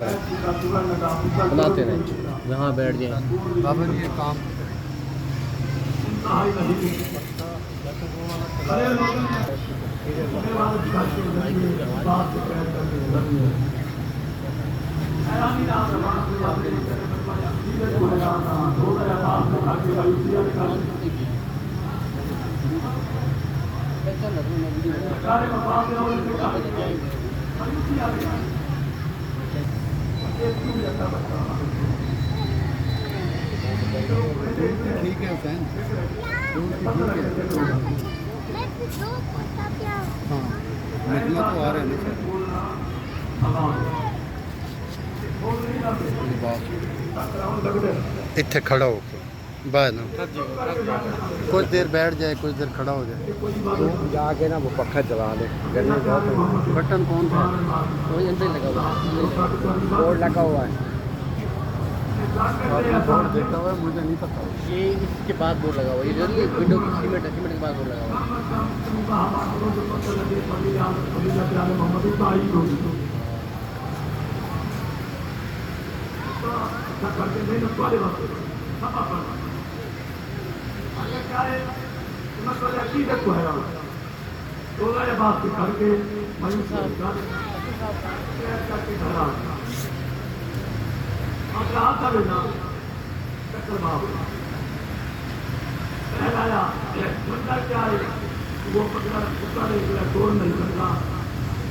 بناتے رہیں جہاں بیٹھ جائیں بابا جی یہ کام ٹھیک ہے حسین ہاں نکلا تو آ رہا ہے اتنے کھڑا ہو کے بعد کچھ دیر بیٹھ جائے کچھ دیر کھڑا ہو جائے جا کے نا وہ پکھا چلا لے گرمی بہت ہے بٹن کون تھا وہی اندر ہی لگا ہوا ہے بورڈ لگا ہوا ہے آپ نے بورڈ دیکھا ہوا ہے مجھے نہیں پتا یہ اس کے بعد بورڈ لگا ہوا ہے یہ ونڈو کی سیمنٹ ہے سیمنٹ کے بعد بورڈ لگا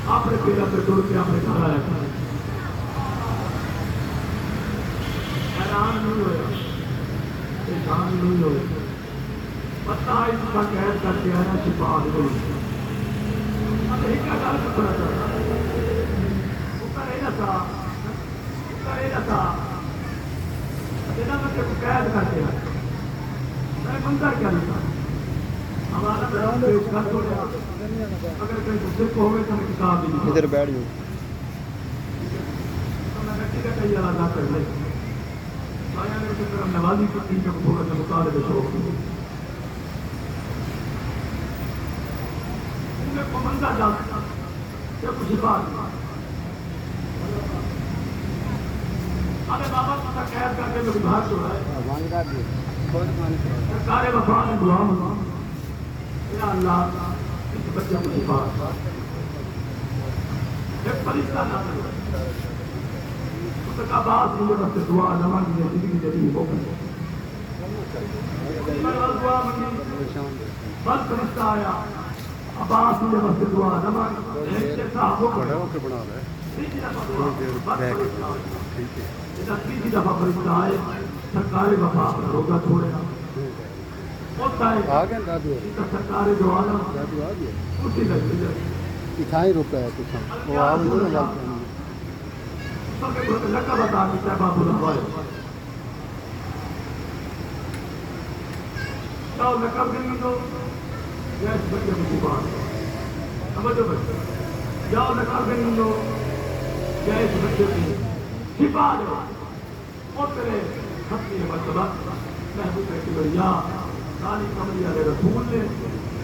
اپنے پیرا پہ توڑ کے اپنے گھر آیا حیران نہیں ہوا پریشان نہیں ہوئے پتا اس کا قید کر کے آیا چھپا دو کیا گل کرنا چاہتا وہ کرے نہ تھا کرے نہ تھا قید کر کے آیا میں بندہ کیا نہیں تھا ہمارا اگر کوئی دوسرے کو ہوئے تو میں کتاب بھی نہیں ادھر بیٹھ جاؤ ادا کر لیں نوازی کی تھوڑا سا مطالعے شوق بندہ جاتا یا کچھ بات ارے بابا پتا قید کر کے میرے گھر چھوڑا ہے سرکار وفا نے دعا منگا یا اللہ اس بچے کو شفا ایک فرشتہ نہ بعد مجھے بس دعا نہ مانگی زندگی جدید ہو گئی بس فرشتہ آیا عباس مجھے بس دعا نہ مانگی تیسری دفعہ فرشتہ آئے سرکار وفا روزہ چھوڑے سرکار جو آنا اسی لگے ہی رکا ہے کچھ وہ آپ لگا بتا دیتا ہے بابو لگوائے جاؤ لقب کے دو یا اس بچے کو چھپا سمجھو بچے جاؤ لقب کے دو یا اس بچے کو چھپا دو اور تیرے خطی مرتبہ محبوب کی بڑھیا سالی کمری علیہ رسول نے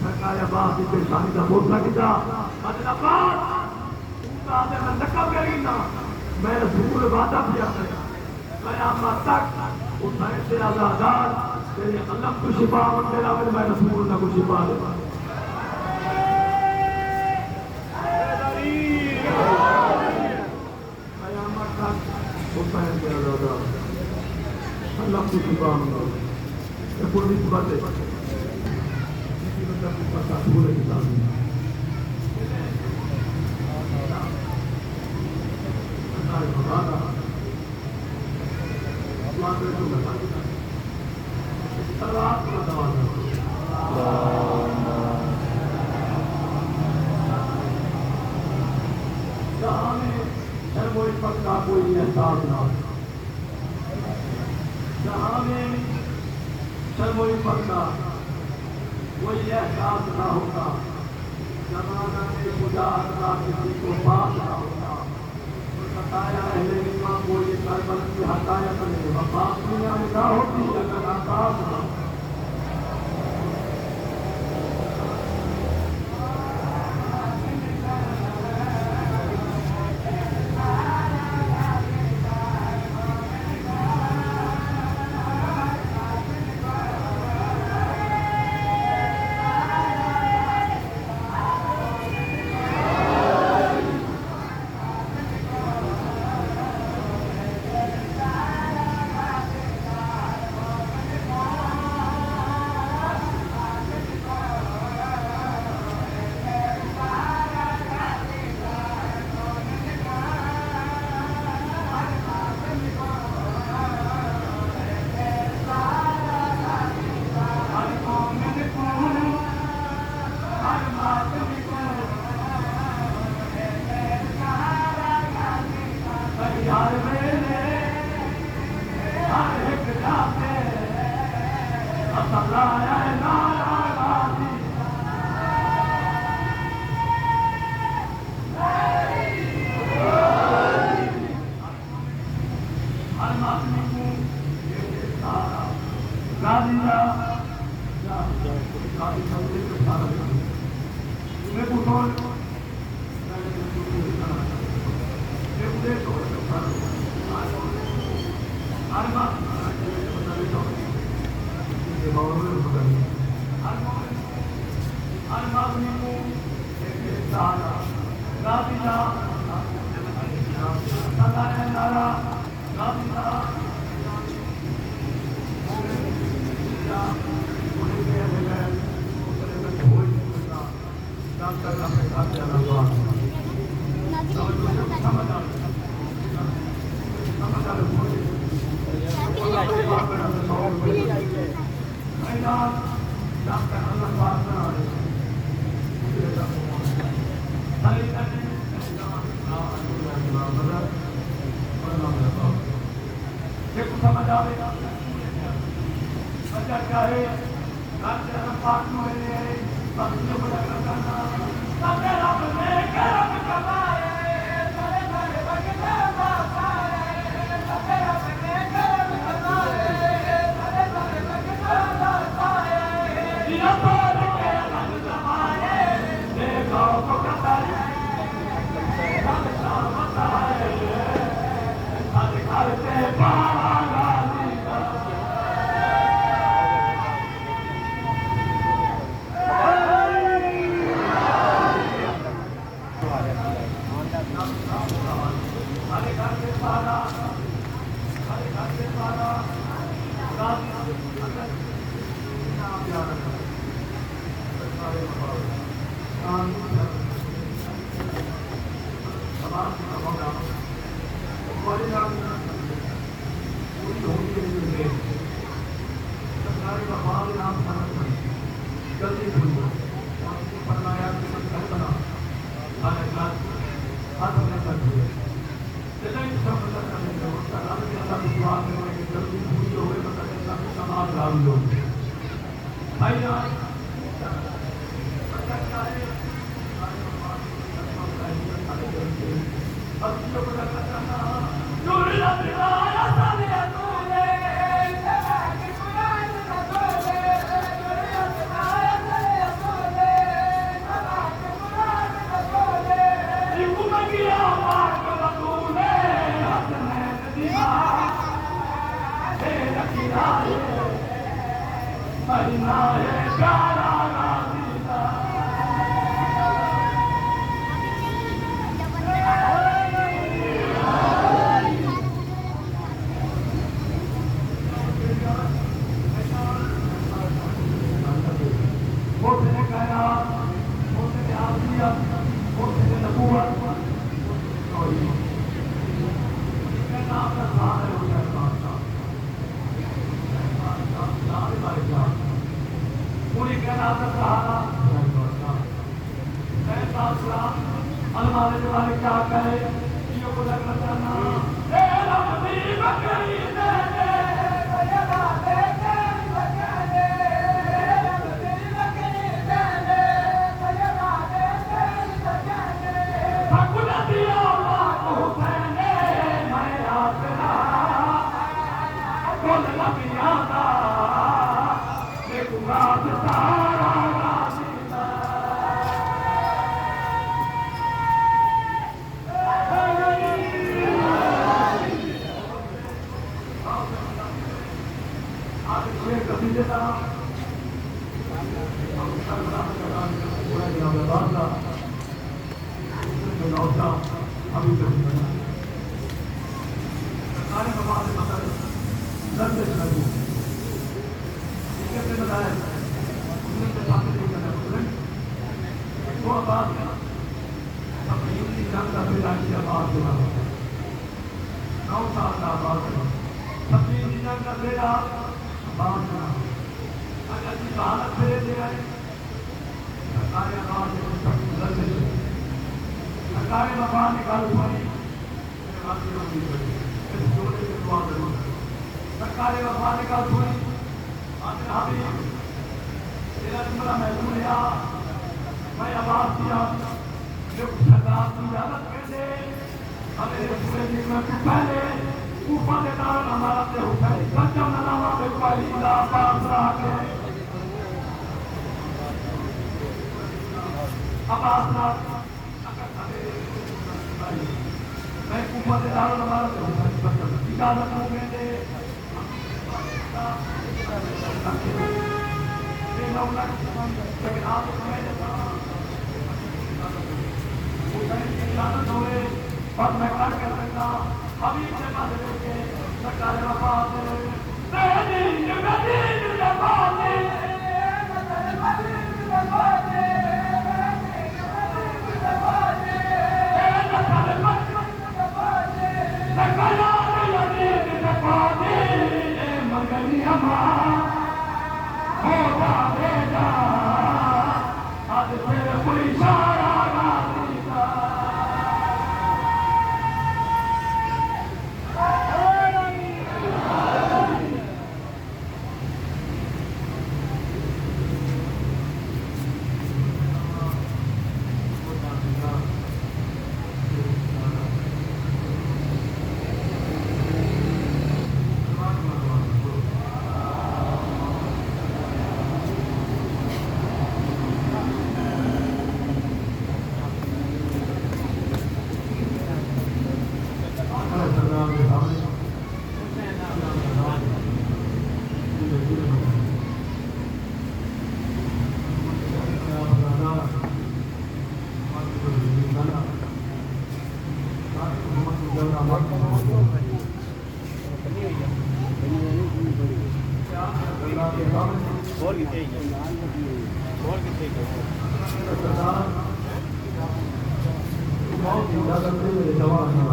سرکار عباس کی پیشانی کا بوسہ کیا مدن عباس میں لقب کریں نا میں رسول وعدہ کیا قیامت تک اس سے آزادار تیرے قلم کو شفا اور تیرا میں رسول نہ کو شفا دے قیامت تک اس سے آزادار قلم کو شفا یہ پوری بات ہے کسی مطلب کی پتہ پورے کتاب کا کوئی احساس نہ جہاں میں شرم و عفت کا کوئی احساس نہ ہوتا زمانہ میں خدا کا کسی کو پاس نہ ہوتا بتایا اہل ایمان کو یہ کربلا کی حقائق میں وفات دنیا میں نہ ہوتی اگر آکاش نہ ہر ویلے ہر ایک جاتے اصل آیا نارا غازی ہر ماسمی کو سارا غازی میں پوچھو سمجھ آئے گا بچہ چاہے پاک میں سرکار وفا نے کا سوئی آمین حبیب تیرا جملہ محسوس لیا میں آواز دیا جو سرکار کی اجازت کہتے ہمیں رسول جی میں پہلے اوپر کے دار ہمارا تے حسین سچم نامہ بے پالی لا پاس رہا کے آواز رہا میں اوپر کے دار ہمارا تے حسین سچم اجازت ہو گئے تھے لیکن آپ سمجھ لیتا حسین کی اجازت ہوئے اور میں کر کے رکھتا حبیب سے بات لے کے سرکار وفا سے مدین مدین جبانے مدین جبانے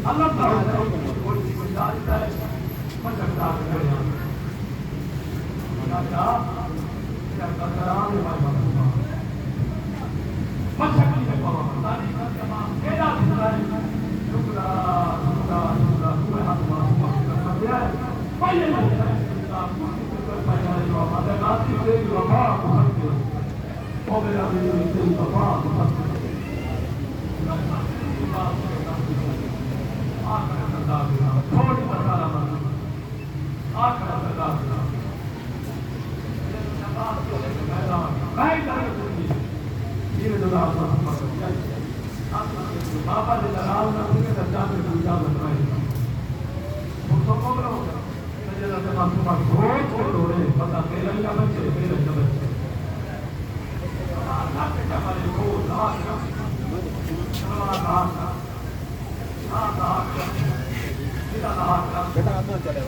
اللہ تعالیٰ کوئی گزارش ہے مشکل کرے Bapak di dalam nanti kita jangan berbicara bermain. Untuk ngobrol, kita jangan termasuk ngobrol deh. Pada kalian yang baca, kalian yang baca. Anak kita balik kau, anak, anak, tidak anak. Kita apa cakap?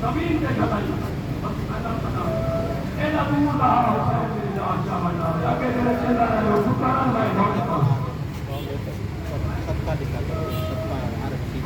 زمین کے گھٹائی بس میدان بنا اے نہ دور رہا حسین میری جان شاہ بنا آگے میرے چلا رہے ہو پکارا میں بھاگ پاس سب کا دکھا سب کا ہر چیز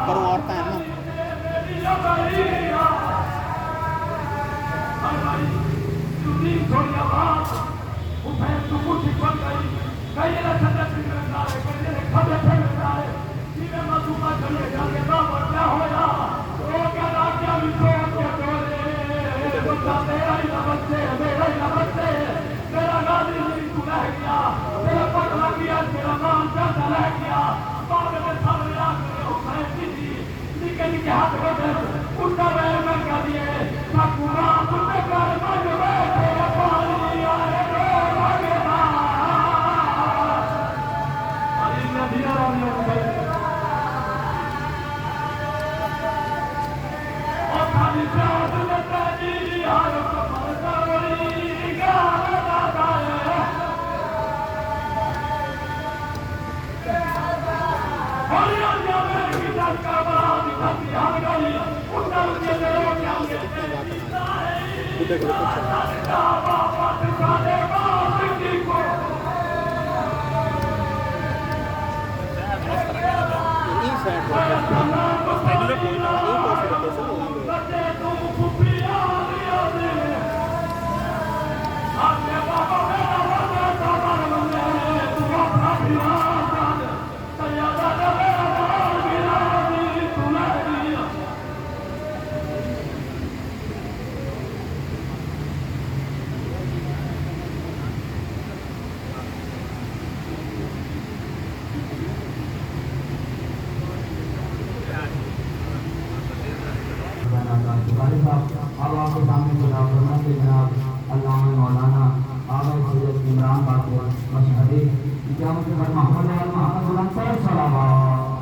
کرو عورتیں ہیں کا شکاری صاحب اب آپ کے سامنے خدا فرما کے جناب علامہ مولانا آغا سید عمران باقر مشہدی اجازت پر محمد محمد بلند پر صلوات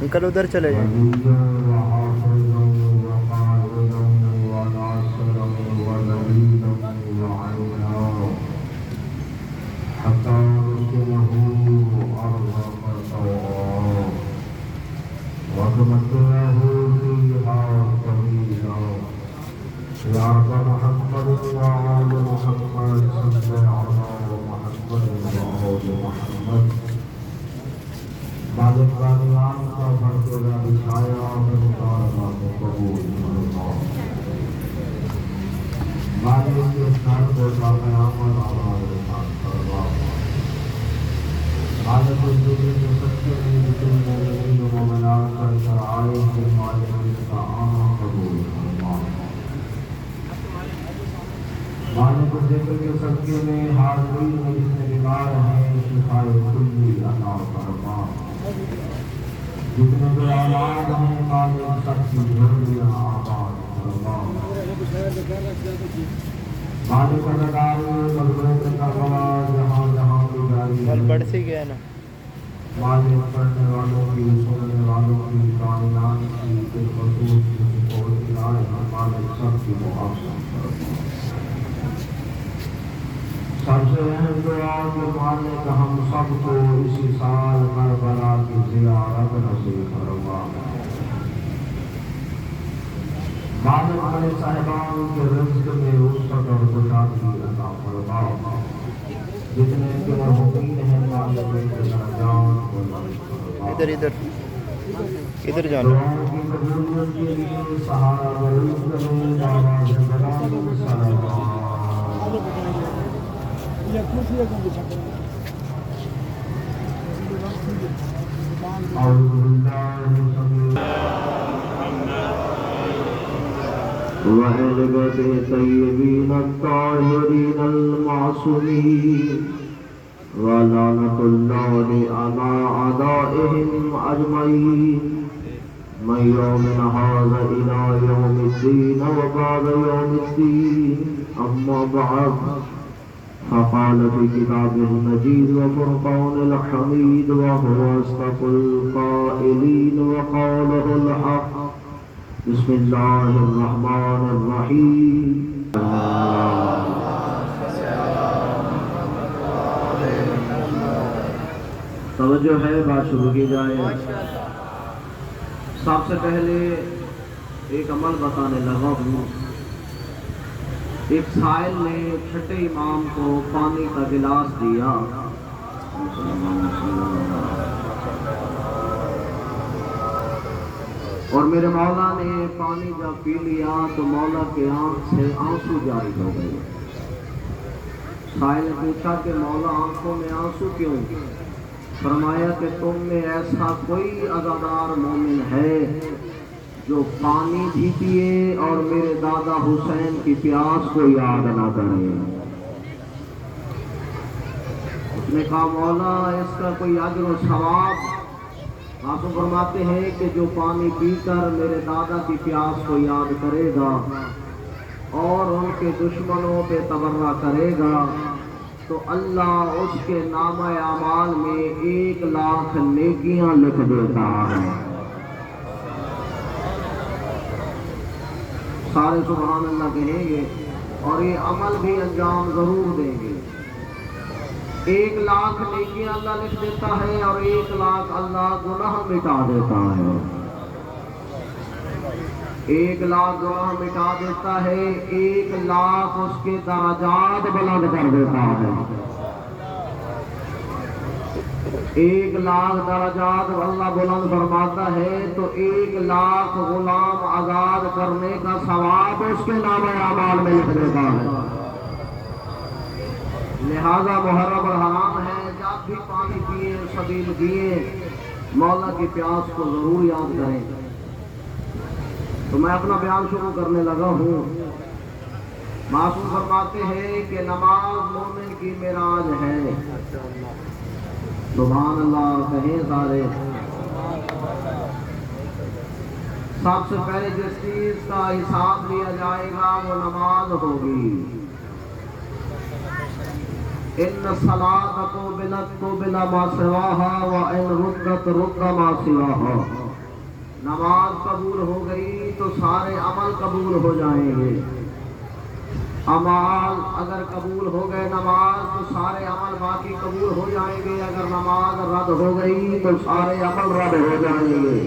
انکل ادھر چلے جائیں. جتنے بھی اولاد ہیں مالک سب کی ضروریاں آباد مالک اداکار مضبوط کا بواز جہاں جہاں گزاری بڑھ سی گیا نا. مالک پڑھنے والوں کی سننے والوں کی کائنات کی بالخصوص کی سپورٹ کی آئے مالک سب کی محافظت سب سے اہم دعا کہ مالک ہم سب کو اسی سال کربلا کی زیارت نصیب فرما. مالک ہمارے صاحبان کے رزق میں وسعت اور کشادگی عطا فرما. جتنے کے مرحومین ہیں مالک کے درجات کو بلند فرما. ادھر ادھر ادھر جانا. دعاؤں کی قبولیت کے لیے سہارا ضرور کریں. آواز بلند صلوات. أعوذ بالله وعلبة الطيبين الطاهرين المعصومين ولعنة الله على أعدائهم أجمعين من يوم هذا إلى يوم الدين وبعد يوم الدين. أما بعد فقال في كتابه المجيد وفرقان الحميد وهو أصدق القائلين وقوله الحق. بسم الله الرحمن الرحيم. توجہ ہے بات شروع کی جائے. سب سے پہلے ایک عمل بتانے لگا ہوں. ایک سائل نے چھٹے امام کو پانی کا گلاس دیا. اور میرے مولا نے پانی جب پی لیا تو مولا کے آنکھ سے آنسو جاری ہو گئے. سائل نے پوچھا کہ مولا آنکھوں میں آنسو کیوں؟ فرمایا کہ تم میں ایسا کوئی عزادار مومن ہے جو پانی بھی پیے اور میرے دادا حسین کی پیاس کو یاد نہ کرے. اس نے کہا مولا اس کا کوئی اجر و ثواب؟ آپ فرماتے ہیں کہ جو پانی پی کر میرے دادا کی پیاس کو یاد کرے گا اور ان کے دشمنوں پہ تبرہ کرے گا تو اللہ اس کے نامہ اعمال میں 1,00,000 نیکیاں لکھ دیتا ہے. سارے سبحان اللہ کہیں گے اور یہ عمل بھی انجام ضرور دیں گے۔ 1,00,000 نیکیاں اللہ لکھ دیتا ہے اور 1,00,000 اللہ گناہ مٹا دیتا ہے۔ 1,00,000 گناہ مٹا دیتا ہے، 1,00,000 اس کے درجات بلند کر دیتا ہے۔ 1,00,000 درجات اللہ بلند فرماتا ہے تو 1,00,000 غلام آزاد کرنے کا ثواب اس کے نامہ اعمال میں لکھ دیتا ہے۔ لہذا محرم اور حرام ہے، جب بھی پانی پیے سبیل دیے مولا کی پیاس کو ضرور یاد کریں۔ تو میں اپنا بیان شروع کرنے لگا ہوں۔ معصوم فرماتے ہیں کہ نماز مومن کی معراج ہے۔ سبحان اللہ کہیں سارے۔ سب سے پہلے جس چیز کا حساب لیا جائے گا وہ نماز ہوگی۔ ان الصلاۃ قبلت ما سواها وان ردت رد ما سواها۔ نماز قبول ہو گئی تو سارے عمل قبول ہو جائیں گے۔ عمل اگر قبول ہو گئے نماز تو سارے عمل باقی قبول ہو جائیں گے، اگر نماز رد ہو گئی تو سارے عمل رد ہو جائیں گے۔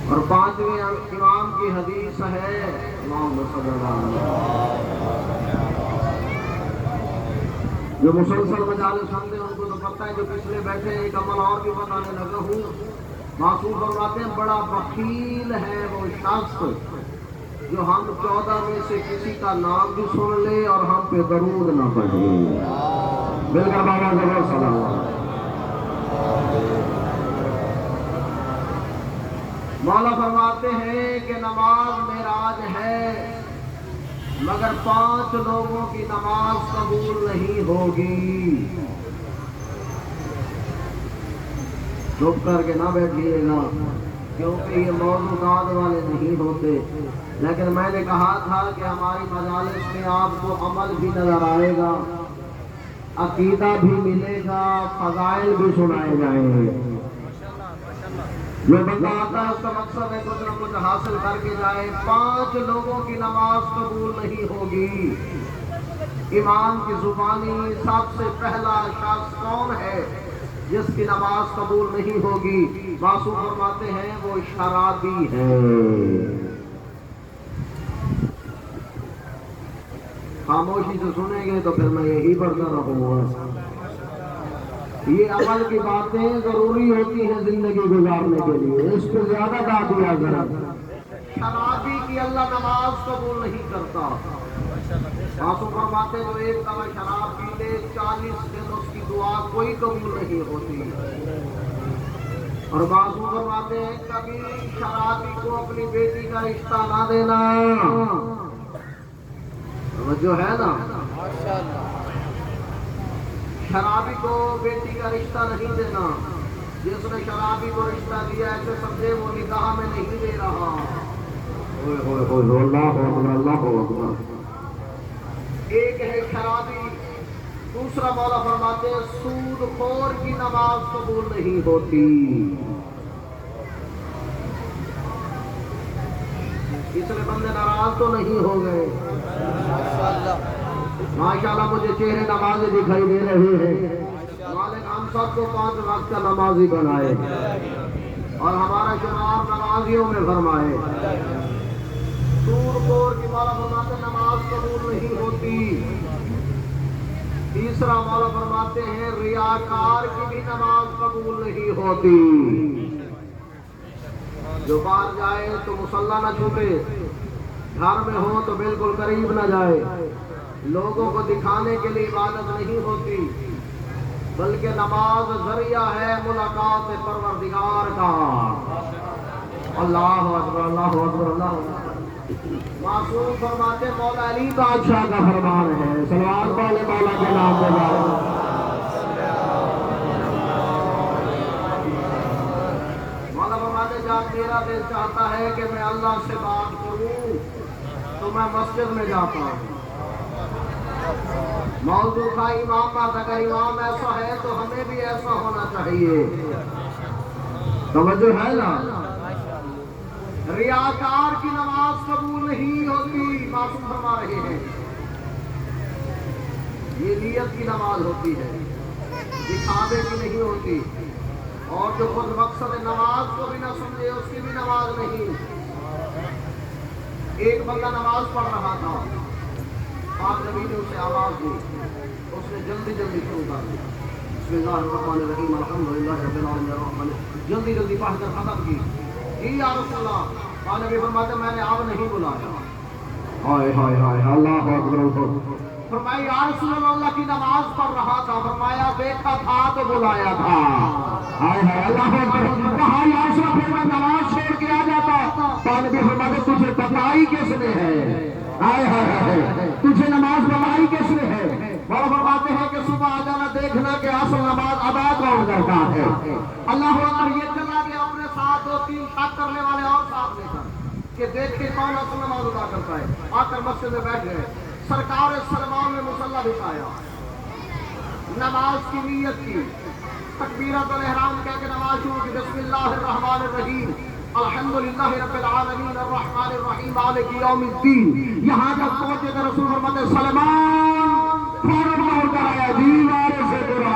اور 5ویں امام کی حدیث ہے، اللہم صلی اللہ علیہ وسلم، جو مسلسل مجالس سنتے ہیں ان کو تو پتہ ہے، جو پچھلے بیٹھے ایک عمل اور بھی بتانے لگا ہوں۔ معصوم فرماتے ہیں بڑا بخیل ہے وہ شخص جو ہم 14 میں سے کسی کا نام بھی سن لے اور ہم پہ درود نہ پڑھے۔ مل کر بابا ضرور سلام۔ مولا فرماتے ہیں کہ نماز معراج ہے، مگر 5 لوگوں کی نماز قبول نہیں ہوگی۔ چپ کر کے نہ بیٹھیے گا کیونکہ یہ موضوعات والے نہیں ہوتے، لیکن میں نے کہا تھا کہ ہماری مجالس میں آپ کو عمل بھی نظر آئے گا، عقیدہ بھی ملے گا، فضائل بھی سنائے جائیں گے۔ جو بندہ آتا ہے اس کا مقصد ہے کچھ نہ کچھ حاصل کر کے جائے۔ 5 لوگوں کی نماز قبول نہیں ہوگی۔ امام کی زبانی سب سے پہلا شخص کون ہے جس کی نماز قبول نہیں ہوگی؟ معصوم فرماتے ہیں وہ شرابی ہے۔ خاموشی سے سنیں گے تو پھر میں یہی پڑھتا رہوں گا۔ یہ عمل کی باتیں ضروری ہوتی ہیں زندگی گزارنے کے لیے، اس پہ زیادہ بات دیا ذرا۔ شرابی کی اللہ نماز قبول نہیں کرتا۔ معصوم فرماتے جو ایک دفعہ شراب پی لے 40 دن اس کی دعا کوئی قبول نہیں ہوتی۔ اور معصوم فرماتے ہیں کبھی شرابی کو اپنی بیٹی کا رشتہ نہ دینا۔ جو ہے نا شرابی کو بیٹی کا رشتہ نہیں دینا۔ جس نے شرابی کو رشتہ دیا ایسے سمجھے وہ نکاح میں نہیں دے رہا۔ ایک ہے شرابی، دوسرا مولا فرماتے ہیں سود خور کی نماز قبول نہیں ہوتی۔ اس لیے بندے ناراض تو نہیں ہو گئے؟ ماشاءاللہ مجھے چہرے نمازی دکھائی دے رہے ہیں۔ مالک ہم سب کو 5 وقت کا نمازی بنائے اور ہمارا شمار نمازیوں میں فرمائے۔ سود خور کی مولا فرماتے نماز قبول نہیں ہوتی۔ تیسرا مولا فرماتے ہیں ریاکار کی بھی نماز قبول نہیں ہوتی۔ جو باہر جائے تو مصلی نہ چھوٹے، گھر میں ہو تو بالکل قریب نہ جائے، لوگوں کو دکھانے کے لیے عبادت نہیں ہوتی، بلکہ نماز ذریعہ ہے ملاقات پروردگار کا۔ اللہ اکبر اللہ اکبر اللہ اکبر۔ معصوم فرماتے مولا علی بادشاہ کا فرمان ہے، صلوات والے مولا کے نام پہ مولا فرماتے جب میرا دل چاہتا ہے کہ میں اللہ سے بات کروں تو میں مسجد میں جاتا ہوں۔ موضوع کا امام بات، اگر امام ایسا ہے تو ہمیں بھی ایسا ہونا چاہیے۔ توجہ ہے نا؟ ریاکار کی نماز قبول نہیں ہوتی، معصوم فرما رہے ہیں، یہ نیت کی نماز ہوتی ہے، دکھاوے کی نہیں ہوتی، اور جو خود مقصد نماز کو بھی نہ سمجھے اس کی بھی نماز نہیں۔ ایک بندہ نماز پڑھ رہا تھا، پاک نبی نے اسے آواز دی، اس نے جلدی جلدی شروع کر دی، بسم اللہ الرحمن الرحیم الحمدللہ رب العالمین الرحمن، جلدی جلدی پڑھ کر ختم کی۔ یا رسول اللہ، پاک نبی فرماتے میں نے آپ نہیں بلایا۔ ہائے ہائے ہائے، اللہ اکبر۔ فرمایا یا رسول اللہ، اللہ کی نماز پڑھ رہا تھا، فرمایا دیکھا تھا تو بلایا تھا۔ ہائے ہائے، اللہ اکبر۔ کہا یا رسول اللہ، پھر میں نماز چھوڑ کے آ جاتا، پاک نبی فرماتے تجھے بتائی کس نے ہے؟ ہائے ہائے ہائے، تجھے نماز بتائی کس نے ہے؟ اور فرماتے ہیں کہ صبح آ جانا دیکھنا کہ اصل نماز ادا کون کرتا ہے۔ اللہ اکبر، یہ چلا گیا اپنے ساتھ دو تین شک کرنے والے اور ساتھ لے کر کہ دیکھے کون اصل نماز ادا کرتا ہے۔ آ کر مسجد میں بیٹھ گئے، سرکار سلمان نے مصلی بچھایا، نماز کی نیت کی، تکبیرۃ الاحرام کہہ کے نماز شروع کی، بسم اللہ الرحمن الرحیم الحمدللہ رب العالمین الرحمن الرحیم مالک یوم الدین۔ یہاں جب پہنچے تو رسول فرماتے سلمان فوراً دوڑ کر آیا، دیوار سے برا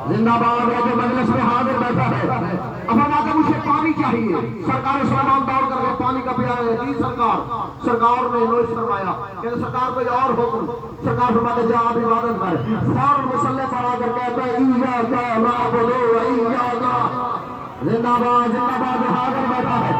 زندہ باد ہے جو مجلس میں حاضر بیٹھا ہے۔ اب فرماتے مجھے پانی چاہیے، سرکار سلمان دوڑ کر کے پانی کا پیا ہے، جی سرکار۔ سرکار نے نوش فرمایا کہ سرکار کوئی اور حکم؟ سرکار فرماتے جا آپ عبادت کر۔ فوراً مصلی پر آ کر کہتے ہیں ایاک نعبد و ایاک، زندہ باد حاضر بیٹھا ہے۔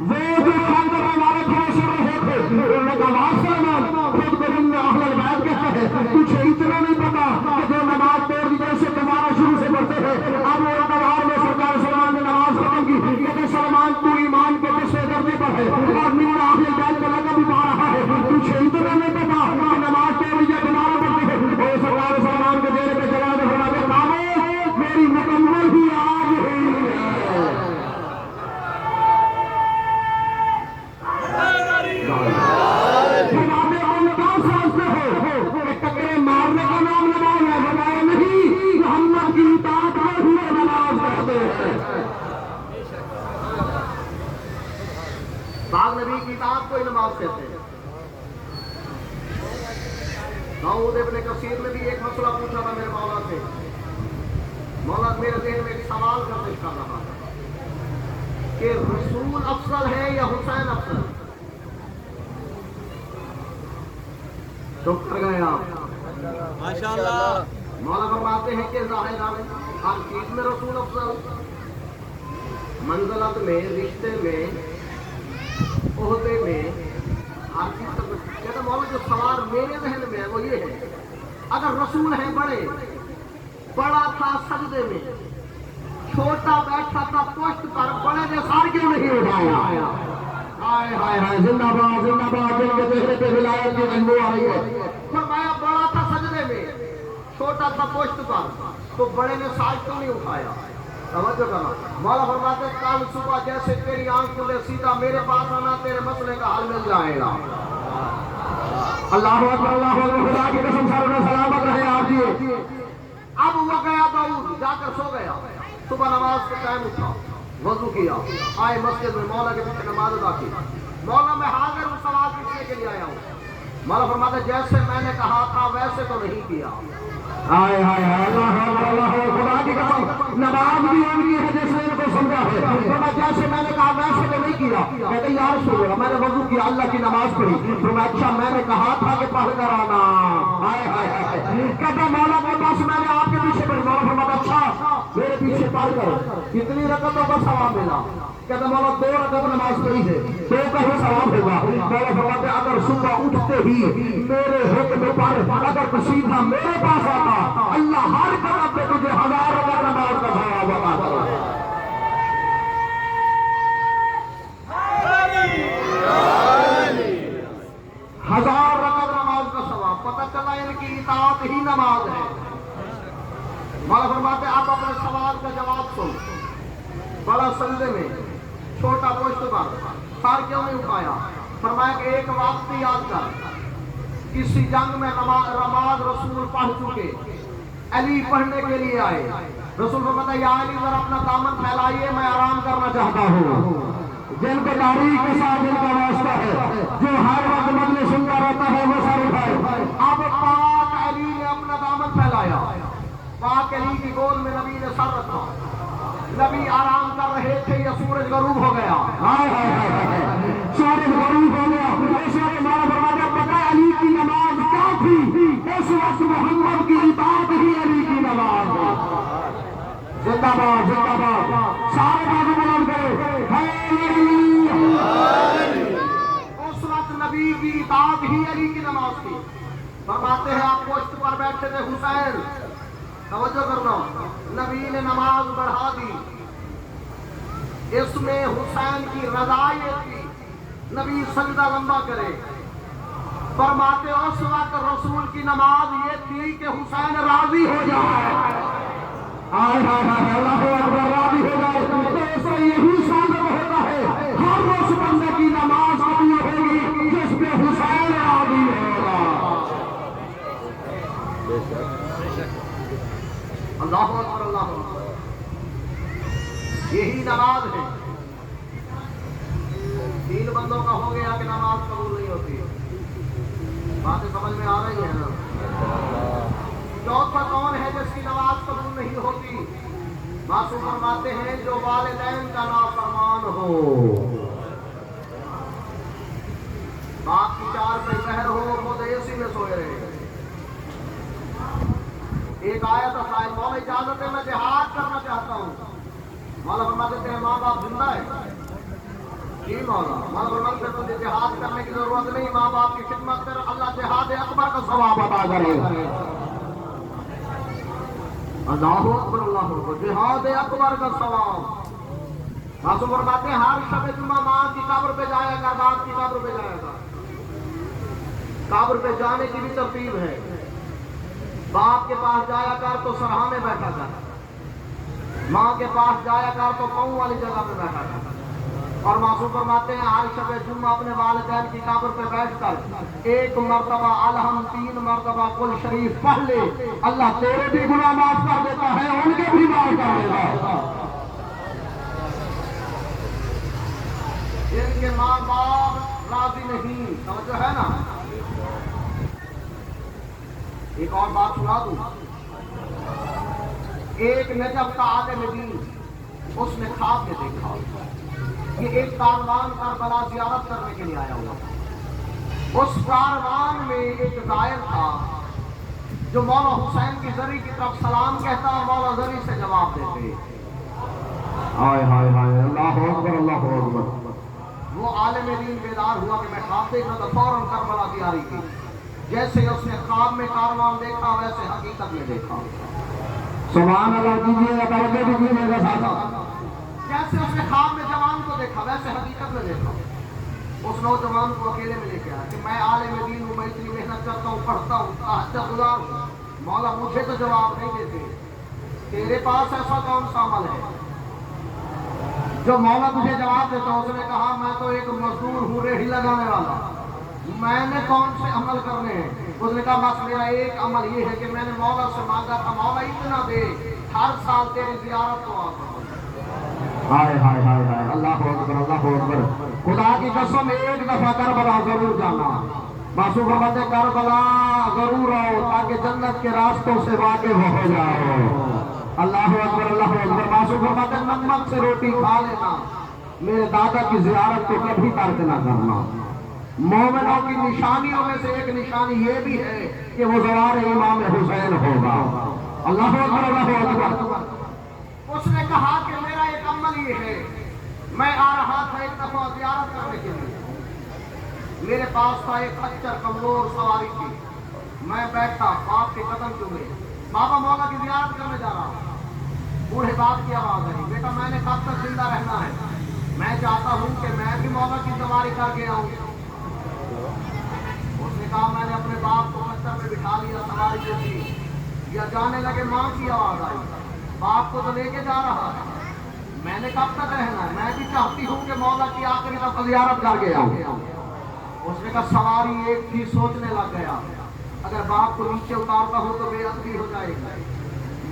وہ جو خاندر ہمارے تھوڑے سے رہے تھے، انہوں نے کہا سلمان خود کو ہم نے اہل البیت کہتے ہیں، تجھے اتنا نہیں پتا کہ جو نماز توڑ دی جیسے تمہارا شروع سے پڑھتے ہیں۔ اب وہ اتوار میں سرکار سلمان نے نماز ختم کی، کہتے سلمان تو ایمان کے دوسرے درجے پر ہے اور میرا اہل البیت کا لقب بھی پا رہا ہے، تجھے اتنا نہیں پتا کہ نماز توڑ دی تمہارا پڑھتے ہیں۔ اور سرکار سلمان کے چہرے پہ جواب فرماتے بابو میری مکمل ہی آج ہوئی ہے۔ مارنے کا نام نماز ہے، بتایا نہیں محمد کی اطاعت میں ہوئے نماز پڑھتے ہیں۔ پاک نبی کی اطاعت کو ہی نماز کہتے ہیں۔ داؤد ابن کثیر نے بھی ایک مسئلہ پوچھا تھا میرے مولا سے، مولا میرے ذہن میں ایک سوال گردش کر رہا تھا کہ رسول افضل ہے یا حسین افضل؟ چپ کر گئے آپ؟ ماشاءاللہ۔ مولا فرماتے ہیں کہ ظاہر ہر چیز میں رسول افضل، منزلت میں، رشتے میں، عہدے میں، ہر چیز تک۔ کہتا مولا جو سوال میرے ذہن میں ہے وہ یہ ہے، اگر رسول ہیں بڑے، بڑا تھا سجدے میں، چھوٹا بیٹھا تھا پشت پر، بڑے نے سار کیوں نہیں اٹھایا؟ ہائے ہائے ہائے، زندہ باد جن کے چہرے پہ ولایت کی رنگو آ رہی ہے۔ فرمایا بڑا تھا سجدے میں، چھوٹا تھا پشت پر، تو بڑے نے سار کیوں نہیں اٹھایا؟ توجہ کرنا۔ مولا فرماتے کل صبح جیسے تیری آنکھ کھلے سیدھا میرے پاس آنا، تیرے مسئلے کا حل مل جائے گا۔ اللہ اکبر، اللہ اکبر، خدا کی قسم سر میں سلامت رہے آپ جی۔ اب وہ گیا داؤد، جا کر سو گیا، صبح نماز کا ٹائم اٹھا، وضو کیا، آئے مسجد میں مولا کے پیچھے نماز ادا کی۔ مولا میں حاضر ہوں، سوال پوچھنے کے لیے آیا ہوں۔ مولا فرماتا جیسے میں نے کہا تھا ویسے تو نہیں کیا۔ ہائے ہائے ہائے، اللہ اکبر، اللہ اکبر، خدا کی قسم نماز بھی ان کی ہے جس نے ان کو سمجھا ہے۔ فرمایا جیسے میں نے کہا ویسے تو نہیں کیا۔ کہتے یا رسول اللہ میں نے وضو کیا، اللہ کی نماز پڑھی۔ فرمایا اچھا میں نے کہا تھا کہ پڑھ کر آنا۔ ہائے ہائے ہائے، کہتا مولا کو بس میں نے آپ کے پیچھے پڑھی۔ مولا فرماتا اچھا میرے پیچھے پڑھ کر کتنی رکعتوں کا ثواب ملا؟ کہتا مولا 2 رکعت نماز پڑھی ہے، 2 کا ہی ثواب ہوگا۔ مولا فرماتے اگر صبح اٹھتے ہی میرے حکم پر اگر تو سیدھا میرے پاس آتا، اللہ ہر قدم پہ تجھے 1000 رکعت نماز کا ثواب عطا کرے۔ 1000 رکعت نماز کا ثواب، پتہ چلا ان کی اطاعت ہی نماز ہے۔ مولا فرماتے آپ اپنے سوال کا جواب سن، بڑا سجدے میں، چھوٹا پشت پر، سر کیوں نہیں اٹھایا؟ فرمایا کہ ایک وقت یاد کر، کسی جنگ میں نماز رسول پڑھ چکے، علی پڑھنے کے لیے آئے، رسول کو پتا یا علی ذرا اپنا دامن پھیلائیے میں آرام کرنا چاہتا ہوں. جن کو تاریخ کے ساتھ ان کا واسطہ ہے، جو ہر وقت مجلس سنتا رہتا ہے وہ سر اٹھائے. اب پاک علی نے اپنا دامن پھیلایا، پاک علی کی گود میں نبی نے سر رکھا. نبی آرام کر رہے تھے، یا سورج غروب ہو گیا. سورج غروب ہو گیا. اس وقت ہمارا فرمایا پتہ علی کی نماز کیا تھی؟ اس وقت محمد کی اطاعت ہی علی کی نماز. زندہ باد زندہ باد. سارے بازو بلند کرے. اس وقت نبی کی اطاعت ہی علی کی نماز تھی. فرماتے ہیں آپ پوسٹ پر بیٹھے تھے حسین، توجہ کرنا، نبی نے نماز بڑھا دی. اس میں حسین کی رضا یہ تھی نبی سجدہ لمبا کرے. فرماتے اس وقت رسول کی نماز یہ تھی کہ حسین راضی ہو جائے. اللہ اکبر، راضی ہو جائے. تو اس سے یہی ثابت ہوتا ہے ہر اس بندے کی نماز قبول ہوگی جس پہ حسین راضی ہوگا. اللہ اکبر اللہ اکبر. یہی نماز ہے. تین بندوں کا ہو گیا کہ نماز قبول نہیں ہوتی. باتیں سمجھ میں آ رہی ہے نا؟ چوتھا کون ہے جس کی نماز قبول نہیں ہوتی؟ معصوم فرماتے ہیں جو والدین کا نافرمان ہو. باپ کی چار پہ پہر ہو، خود اے سی میں سوئے رہے. ایک آیا تھا صاحب مولا اجازت ہے میں جہاد کرنا چاہتا ہوں. مولا فرماتے ہیں ماں باپ زندہ ہے. جی مولا. مولا فرماتے ہیں تجھے جہاد کرنے کی ضرورت نہیں، ماں باپ کی خدمت کر، اللہ جہاد اکبر کا ثواب عطا کرے. اللہ اکبر اللہ اکبر. جہاد اکبر کا ثواب. معصوم فرماتے ہیں ہر شب جمعہ ماں کی قبر پہ جائے گا، باپ کی قبر پہ جائے گا. قبر پہ جانے کی بھی ترتیب ہے. باپ کے پاس جایا کر تو سرہا میں بیٹھا کر، ماں کے پاس جایا کر تو پاؤں والی جگہ پہ بیٹھا کر. اور معصوم فرماتے ہیں ہر شب جمعہ اپنے والدین کی قبر پہ بیٹھ کر ایک مرتبہ الحم، 3 مرتبہ کل شریف پڑھ لے. اللہ تیرے بھی گناہ معاف کر دیتا ہے، ان کے بھی معاف کر دیتا ہے. جن کے ماں باپ راضی نہیں، توجہ ہے نا. ایک اور بات سنا دوں. ایک نجف کا عالم دین، اس نے خواب میں دیکھا یہ ایک کاروان کربلا زیارت کرنے کے لیے آیا ہوا. اس کاروان میں ایک زائر تھا جو مولا حسین کی زری کی طرف سلام کہتا اور مولا زری سے جواب دیتے. ہائے ہائے ہائے. اللہ اکبر اللہ اکبر. وہ عالم دین بیدار ہوا کہ میں خواب دیکھ رہا تھا، فوراً کربلا کی آ رہی تھی. جیسے اس نے خواب میں کاروان دیکھا ویسے حقیقت میں دیکھا. سبحان اللہ کیجیے، توجہ دیجیے میرے ساتھ. جیسے اس نے خواب میں جوان کو دیکھا ویسے حقیقت میں دیکھا. اس نوجوان کو اکیلے میں لے کے آیا کہ میں عالم دین ہوں، میں اتنی محنت کرتا ہوں، پڑھتا ہوں، تہجد گزار ہوں. مولا مجھے تو جواب نہیں دیتے، تیرے پاس ایسا کون سا عمل ہے جو مولا تجھے جواب دیتا. اس نے کہا میں تو ایک مزدور ہوں، ریڑھی لگانے والا، میں نے کون سے عمل کرنے ہیں؟ اس نے کہا بس میرا ایک عمل یہ ہے کہ میں نے مولا سے مانگا تھا مولا اتنا دے ہر سال تیری زیارت کو آتا. ہائے ہائے ہائے ہائے. اللہ اکبر اللہ اکبر. خدا کی قسم ایک دفعہ کربلا ضرور جانا. معصوم فرماتے ہیں کربلا ضرور آؤ تاکہ جنت کے راستوں سے واقف ہو جاؤ. اللہ اکبر اللہ اکبر. معصوم فرماتے ہیں نمک سے روٹی کھا لینا، میرے دادا کی زیارت کو کبھی ترک نہ کرنا. مومنوں کی نشانیوں میں سے ایک نشانی یہ بھی ہے کہ وہ زوار امام حسین ہوگا. اللہ اکبر اللہ اکبر. اس نے کہا کہ میرا ایک عمل یہ ہے، میں آ رہا تھا ایک دفعہ زیارت کرنے کے لیے. میرے پاس تھا ایک خچر کمزور سواری کی. میں بیٹھا، باپ کے قدم چومے، بابا مولا کی زیارت کرنے جا رہا ہوں. بوڑھے باپ کی آواز آئی، بیٹا میں نے کب تک زندہ رہنا ہے، میں چاہتا ہوں کہ میں بھی مولا کی سواری کر کے آؤں. اس نے کہا میں نے اپنے باپ کو خچر میں بٹھا لیا، سواری جو تھی یا جانے لگے. ماں کی آواز آئی، باپ کو تو لے کے جا رہا ہے، میں نے کب تک رہنا ہے، میں بھی چاہتی ہوں کہ مولا کی آخری دفعہ زیارت کر کے آؤں. اس نے کہا سواری ایک تھی، سوچنے لگ گیا اگر باپ کو نیچے اتارتا ہوں تو بے ادبی ہو جائے گی.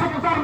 70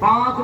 5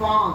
5।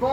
2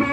2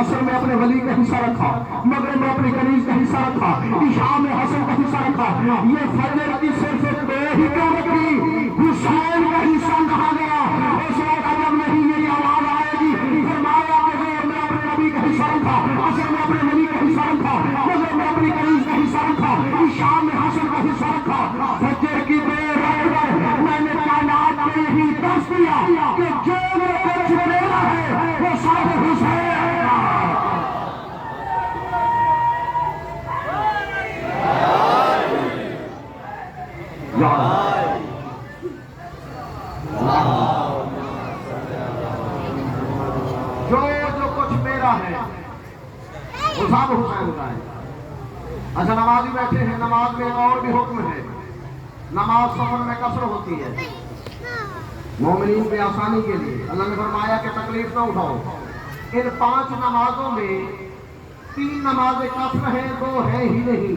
عصر میں اپنے ولی کا حصہ رکھا، مغرب میں اپنے کنیز کا حصہ رکھا، عشاء میں حسن کا حصہ رکھا، یہ فجر کی صرف دو ہی کیوں رکھی؟ حسین کا حصہ کہا گیا۔ اس وقت جب نہیں میری آواز آئے گی، فرمایا کہ میں اپنے نبی کا حصہ رکھا، عصر میں اپنے ولی کا حصہ رکھا، مغرب میں اپنی کنیز کا حصہ رکھا، عشاء میں حسن کا حصہ رکھا، فجر کی دیر رہ کر میں نے کائنات میں یہی دس دیا کہ جو کچھ میرا ہے وہ سب حسین کا۔ جو کچھ میرا ہے وہ سب حسین کا ہے۔ اچھا نمازی بیٹھے ہیں، نماز میں اور بھی حکم ہے، نماز سفر میں قصر ہوتی ہے مومنین کی آسانی کے لیے۔ اللہ نے فرمایا کہ تکلیف نہ اٹھاؤ۔ ان 5 نمازوں میں 3 نمازیں قصر ہیں، 2 ہیں ہی نہیں۔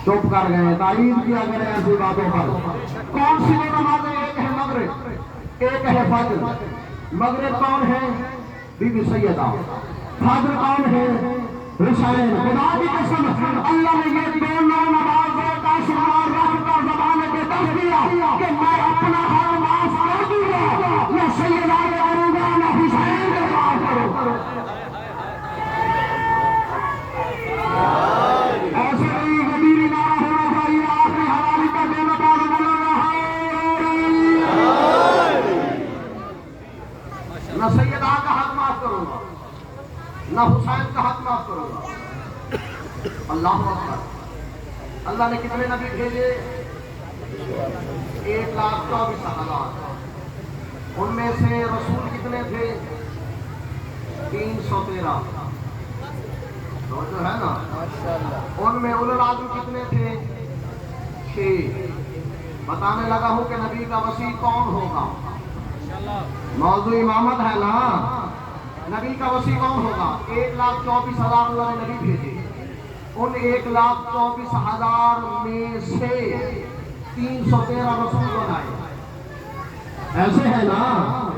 چپ کر گئے، تعریف کیا کریں ایسی باتوں پر۔ کون سی 2 نمازیں؟ ایک ہے مغرب، ایک ہے فجر۔ مغرب کون ہے؟ بی بی سیدہ۔ فجر کون ہے؟ حسین۔ خدا کی قسم اللہ نے یہ دونوں نمازوں کا شمار رکھ کر زمانے کو دس دیا کہ میں اپنا حق معاف کر دوں گا، نہ سیدہ کو کروں گا نہ حسین کو معاف کروں گا۔ ایسے ہی غدیری نعرہ ہونا چاہیے آخری حوالی کا دونوں بعد بولنا ہے، نہ سیدہ کا حق معاف کروں گا نہ حسین کا حق معاف کروں گا۔ اللہ اکبر۔ اللہ نے کتنے نبی بھیجے؟ 1,24,000۔ ان میں سے رسول کتنے تھے؟ 313۔ تو جو ہے نا، ان میں اولو العزم کتنے تھے؟ 6۔ بتانے لگا ہوں کہ نبی کا وسیع کون ہوگا۔ موضوع امامت ہے نا، نبی کا وسیع کون ہوگا؟ 1,24,000 اللہ نے نبی بھیجے۔ ان 1,24,000 میں سے 313 رسول بنائے۔ ایسے ہے نا،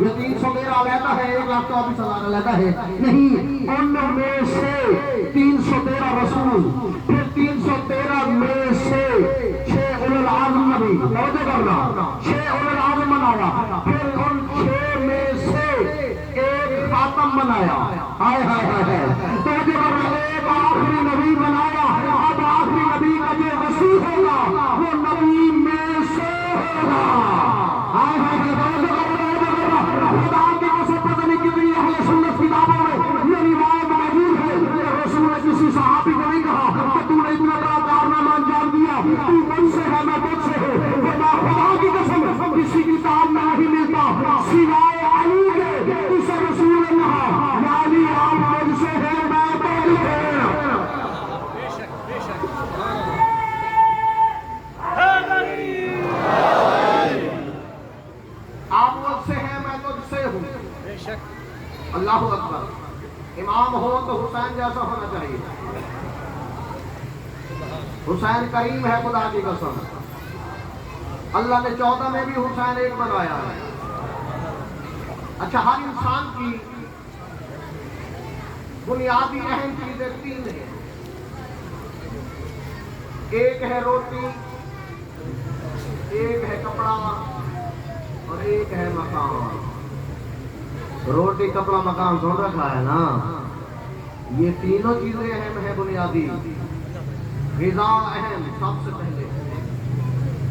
یہ 313 علیحدہ ہے، 1,24,000 علیحدہ ہے نہیں۔ ان میں سے 313 رسول، پھر 313 میں سے 6 اولو العزم نبی، توجہ کرنا، 6 اولو العزم بنایا، پھر ان 6 میں سے ایک خاتم بنایا۔ ہائے ہائے ہائے، توجہ کرنا، ایک آخری نبی بنایا۔ اب آخری نبی کا جو وسیع ہوگا وہ نبی میں سے ہوگا۔ ہائے ہائے، توجہ کرنا، خدا کی قسم پتہ نہیں کتنی اہل سنت کتابوں میں یہ روایت موجود ہے کہ رسول نے کسی صحابی کو نہیں کہا کہ تو نے اتنا بڑا کارنامہ انجام دیا، تو مجھ سے ہے میں تجھ سے ہوں۔ خدا کی قسم کسی کتاب میں نہیں ملتا سوائے علی کے، اسے رسول نے کہا علی آپ مجھ سے ہے میں تجھ سے ہوں۔ آپ مجھ سے ہیں میں تجھ سے ہوں۔ اللہ اکبر۔ امام ہو تو حسین جیسا ہونا چاہیے۔ حسین کریم ہے خدا کی قسم۔ اللہ نے 14 میں بھی حسین ایک بنایا ہے۔ اچھا، ہر انسان کی بنیادی اہم چیزیں 3 ہیں۔ ایک ہے روٹی، ایک ہے کپڑا اور ایک ہے مکان۔ روٹی، کپڑا، مکان سن رکھا ہے نا، یہ تینوں چیزیں اہم ہیں، بنیادی۔ غذا اہم سب سے پہلے،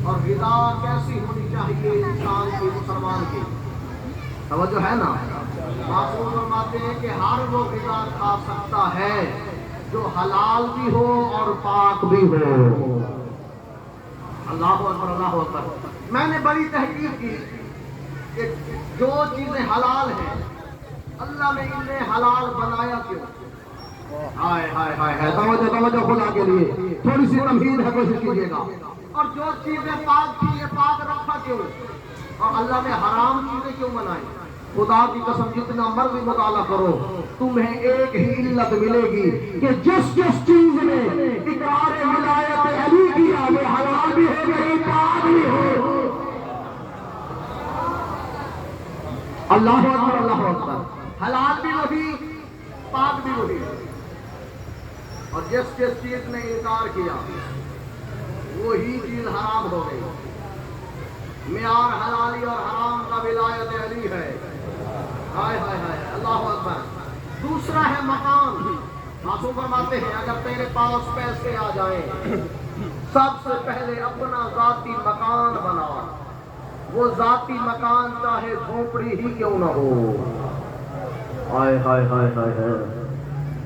اور غذا کیسی ہونی چاہیے انسان کی، مسلمان کی، توجہ ہے نا۔ معصوم فرماتے ہیں کہ ہر وہ غذا کھا سکتا ہے جو حلال بھی ہو اور پاک بھی ہو۔ اللہ اکبر، اللہ اکبر۔ میں نے بڑی تحقیق کی کہ جو چیزیں حلال ہیں اللہ نے انہیں حلال بنایا کیوں؟ ہائے ہائے ہائے، توجہ توجہ خدا کے لیے، تھوڑی سی تمہید ہے، کوشش کیجیے گا۔ اور جو چیزیں پاک تھی یہ پاک رکھا کیوں؟ اور اللہ نے حرام چیزیں کیوں بنائی؟ خدا کی قسم جتنا مرضی مطالعہ کرو تمہیں ایک ہی علت ملے گی کہ جس چیز نے اقرار ولایت علی کیا وہ حلال بھی ہو گئی، پاک بھی ہو۔ اللہ اکبر، اللہ اکبر۔ حلال بھی وہی، وہی, اور جس چیز نے انکار کیا وہی چیز حرام ہو گئی. معیار حلالی اور حرام کا ولایت علی ہے. ہائے ہائے ہائے, اللہ اکبر. دوسرا ہے مکان. معصوم فرماتے ہیں اگر تیرے پاس پیسے آ جائیں سب سے پہلے اپنا ذاتی مکان بنا. وہ ذاتی مکان چاہے جھونپڑی ہی کیوں نہ ہو. ہائے ہائے ہائے ہائے ہائے.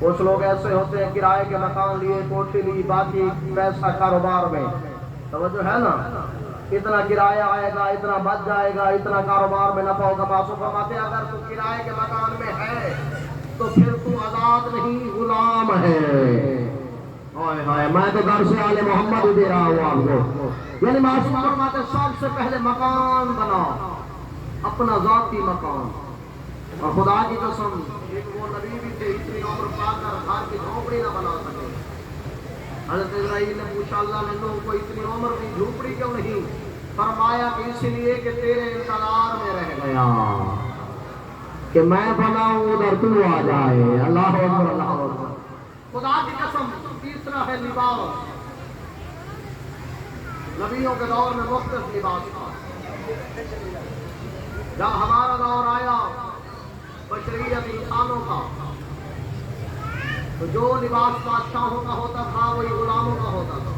کچھ لوگ ایسے ہوتے ہیں کرائے کے مکان لیے, کوٹھی لی, باقی پیسہ کاروبار میں. توجہ ہے نا, اتنا کرایہ آئے گا, اتنا بچ جائے گا, اتنا کاروبار میں نفع ہوگا. معصوم فرماتے ہیں اگر تو کرائے کے مکان میں ہے تو پھر تو آزاد نہیں غلام ہے. ہائے ہائے, میں تو گھر سے آل محمد دے رہا ہوں آپ کو. یعنی معصوم فرماتے ہیں سب سے پہلے مکان بنا, اپنا ذاتی مکان. اور خدا کی قسم ایک وہ نبی بھی تھے اتنی عمر پا کر گھر کی جھونپڑی نہ بنا سکے. حضرت ابراہیم نے پوچھا اللہ نے نوح کو اتنی عمر کی جھونپڑی کیوں نہیں؟ فرمایا کہ اس لیے کہ تیرے انتظار میں رہ گیا کہ میں بناؤں ادھر تو آ جائے. اللہ اکبر اللہ اکبر. خدا کی قسم. تیسرا ہے لباس. نبیوں کے دور میں مختلف لباس تھا. جب ہمارا دور آیا بشریت انسانوں کا تو جو لباس بادشاہوں کا ہوتا تھا وہی غلاموں کا ہوتا تھا.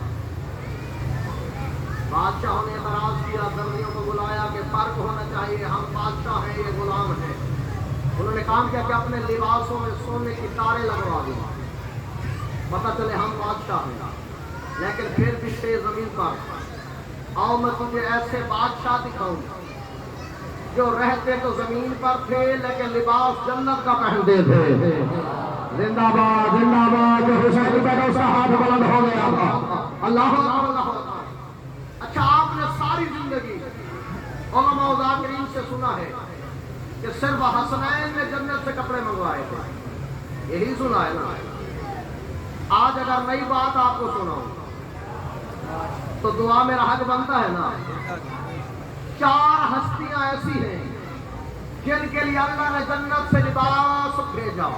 بادشاہوں نے اعتراض کیا, درزیوں کو بلایا کہ فرق ہونا چاہیے, ہم بادشاہ ہیں یہ غلام ہیں. انہوں نے کام کیا کہ اپنے لباسوں میں سونے کی تاریں لگوا دی, پتہ چلے ہم بادشاہ ہیں. لیکن پھر بھی تیز زمین پر آؤ میں تجھے ایسے بادشاہ دکھاؤں جو رہتے تو زمین پر تھے لیکن لباس جنت کا پہنتے تھے. زندہ باد زندہ باد. جو حسین بیٹا اس کا ہاتھ بلند ہو گیا تھا. اللہ اللہ. اچھا, آپ نے ساری زندگی علماء و ذاکرین سے سنا ہے کہ صرف حسنین نے جنت سے کپڑے منگوائے تھے, یہی سنا ہے نا. آج اگر نئی بات آپ کو سناؤں تو دعا میرا حق بنتا ہے نا. 4 ہستیاں ایسی ہیں جن کے لیے اللہ نے جنت سے لباس بھیجا.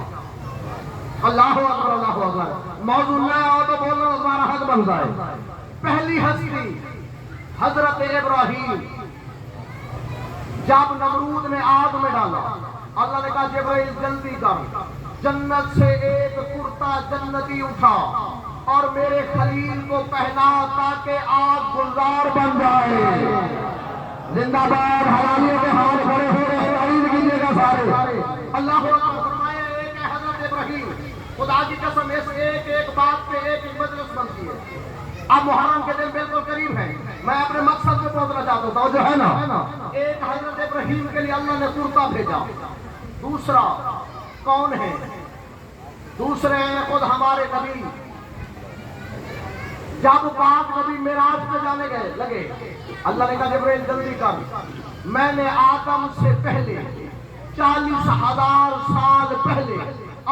اللہ اکبر اللہ اکبر. موضوع نہ ہو تو بولنا ہمارا حق بنتا ہے. پہلی ہستی حضرت ابراہیم. جب نمرود نے آگ میں ڈالا اللہ نے کہا جبرائیل جلدی کر, جنت سے ایک کرتا جنتی اٹھا اور میرے خلیل کو پہنا تاکہ آگ گلزار بن جائے. زندہ باد. حلالیوں کے ہاتھ کھڑے ہو رہے ہیں, عید کیجیے گا سارے. اللہ فرمایا ایک ہے حضرت ابراہیم. خدا کی قسم اس ایک بات پہ ایک مجلس بنتی ہے. اب محرم کے دن بالکل قریب ہے, میں اپنے مقصد پہ پہنچنا چاہتا ہوں جو ہے نا. ایک حضرت ابراہیم کے لیے اللہ نے کرتا بھیجا. دوسرا کون ہے؟ دوسرے ہیں خود ہمارے نبی. جب پاک نبی معراج پہ جانے گئے لگے اللہ نے کہا جبرائیل جلدی کر, میں نے آدم سے پہلے 40,000 سال پہلے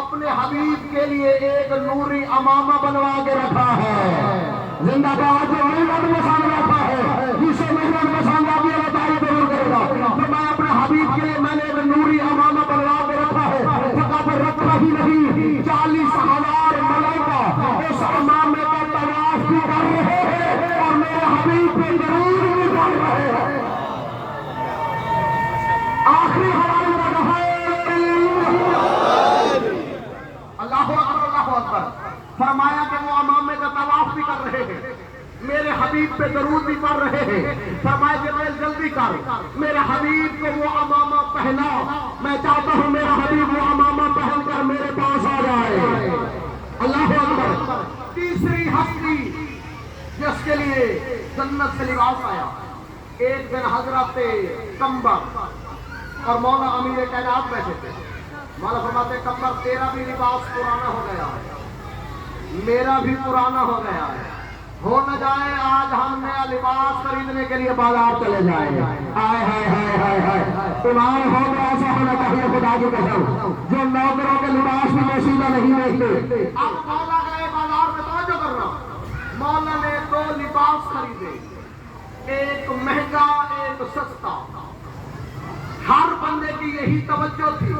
اپنے حبیب کے لیے ایک نوری امامہ بنوا کے رکھا ہے. زندہ باد. جو محمد مسان رکھا ہے جسے محمد مسان رابی اللہ تعالیٰ ضرور کرے گا. تو میں اپنے حبیب کے لیے میں نے ایک نوری امامہ بنوا کے رکھا ہے. فقط رکھا ہی نہیں, 40,000 ملائکہ اس امامے کا طواف بھی کر رہے ہیں اور میرے حبیب پہ ضرور بھی کر رہے ہیں. آخری حوالے میں کہا اللہ اکبر اللہ اکبر. فرمایا کہ وہ امامے کا طواف بھی کر رہے ہیں, میرے حبیب پہ درود بھی پڑھ رہے ہیں. فرمایا جبرائیل جلدی کر, میرے حبیب کو وہ امامہ پہنا. میں چاہتا ہوں میرا حبیب وہ امامہ پہن کر میرے پاس آ جائے. اللہ اکبر. تیسری ہستی جس کے لیے جنت سے لباس آیا, ایک دن حضرت کمبر اور مولا امیر کائنات بیٹھے تھے. مولا فرماتے کمبر تیرا بھی لباس پرانا ہو گیا ہے, میرا بھی پرانا ہو گیا ہے, ہو نہ جائے آج ہم نیا لباس خریدنے کے لیے بازار چلے جائیں. ہائے ہائے ہائے ہائے ہائے. ایمان ہو تو ایسا ہونا چاہیے خدا کی قسم جو نوکروں کے لباس بھی پوشیدہ نہیں دیکھتے. اب مولا گئے بازار میں, توجہ کرنا, مولا نے 2 لباس خریدے, ایک مہنگا ایک سستا. ہر بندے کی یہی توجہ تھی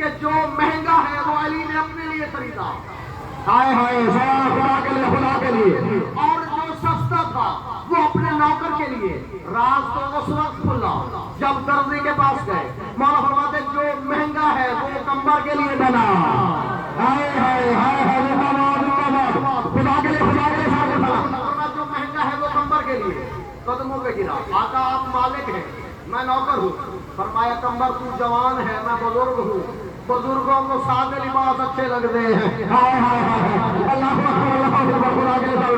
کہ جو مہنگا ہے وہ علی نے اپنے لیے خریدا، ہائے ہائے خدا کے لیے، خدا کے لیے، اور جو سستا تھا وہ اپنے نوکر کے لیے۔ راز تو اس وقت کھلا جب درزی کے پاس گئے، مولا فرماتے جو مہنگا ہے وہ کمبر کے لیے بنا۔ ہائے ہائے ہائے ہائے خدا کے لیے، خدا کے لیے، جو مہنگا ہے وہ کمبر کے لیے، قدموں پہ گرا۔ آقا آپ مالک ہیں، میں نوکر ہوں۔ فرمایا کمبر تو جوان ہے، میں بزرگ ہوں، بزرگوں کو سادے لباس اچھے لگتے ہیں۔ ہائے ہائے ہائے اللہ اکبر، خدا کے لیے،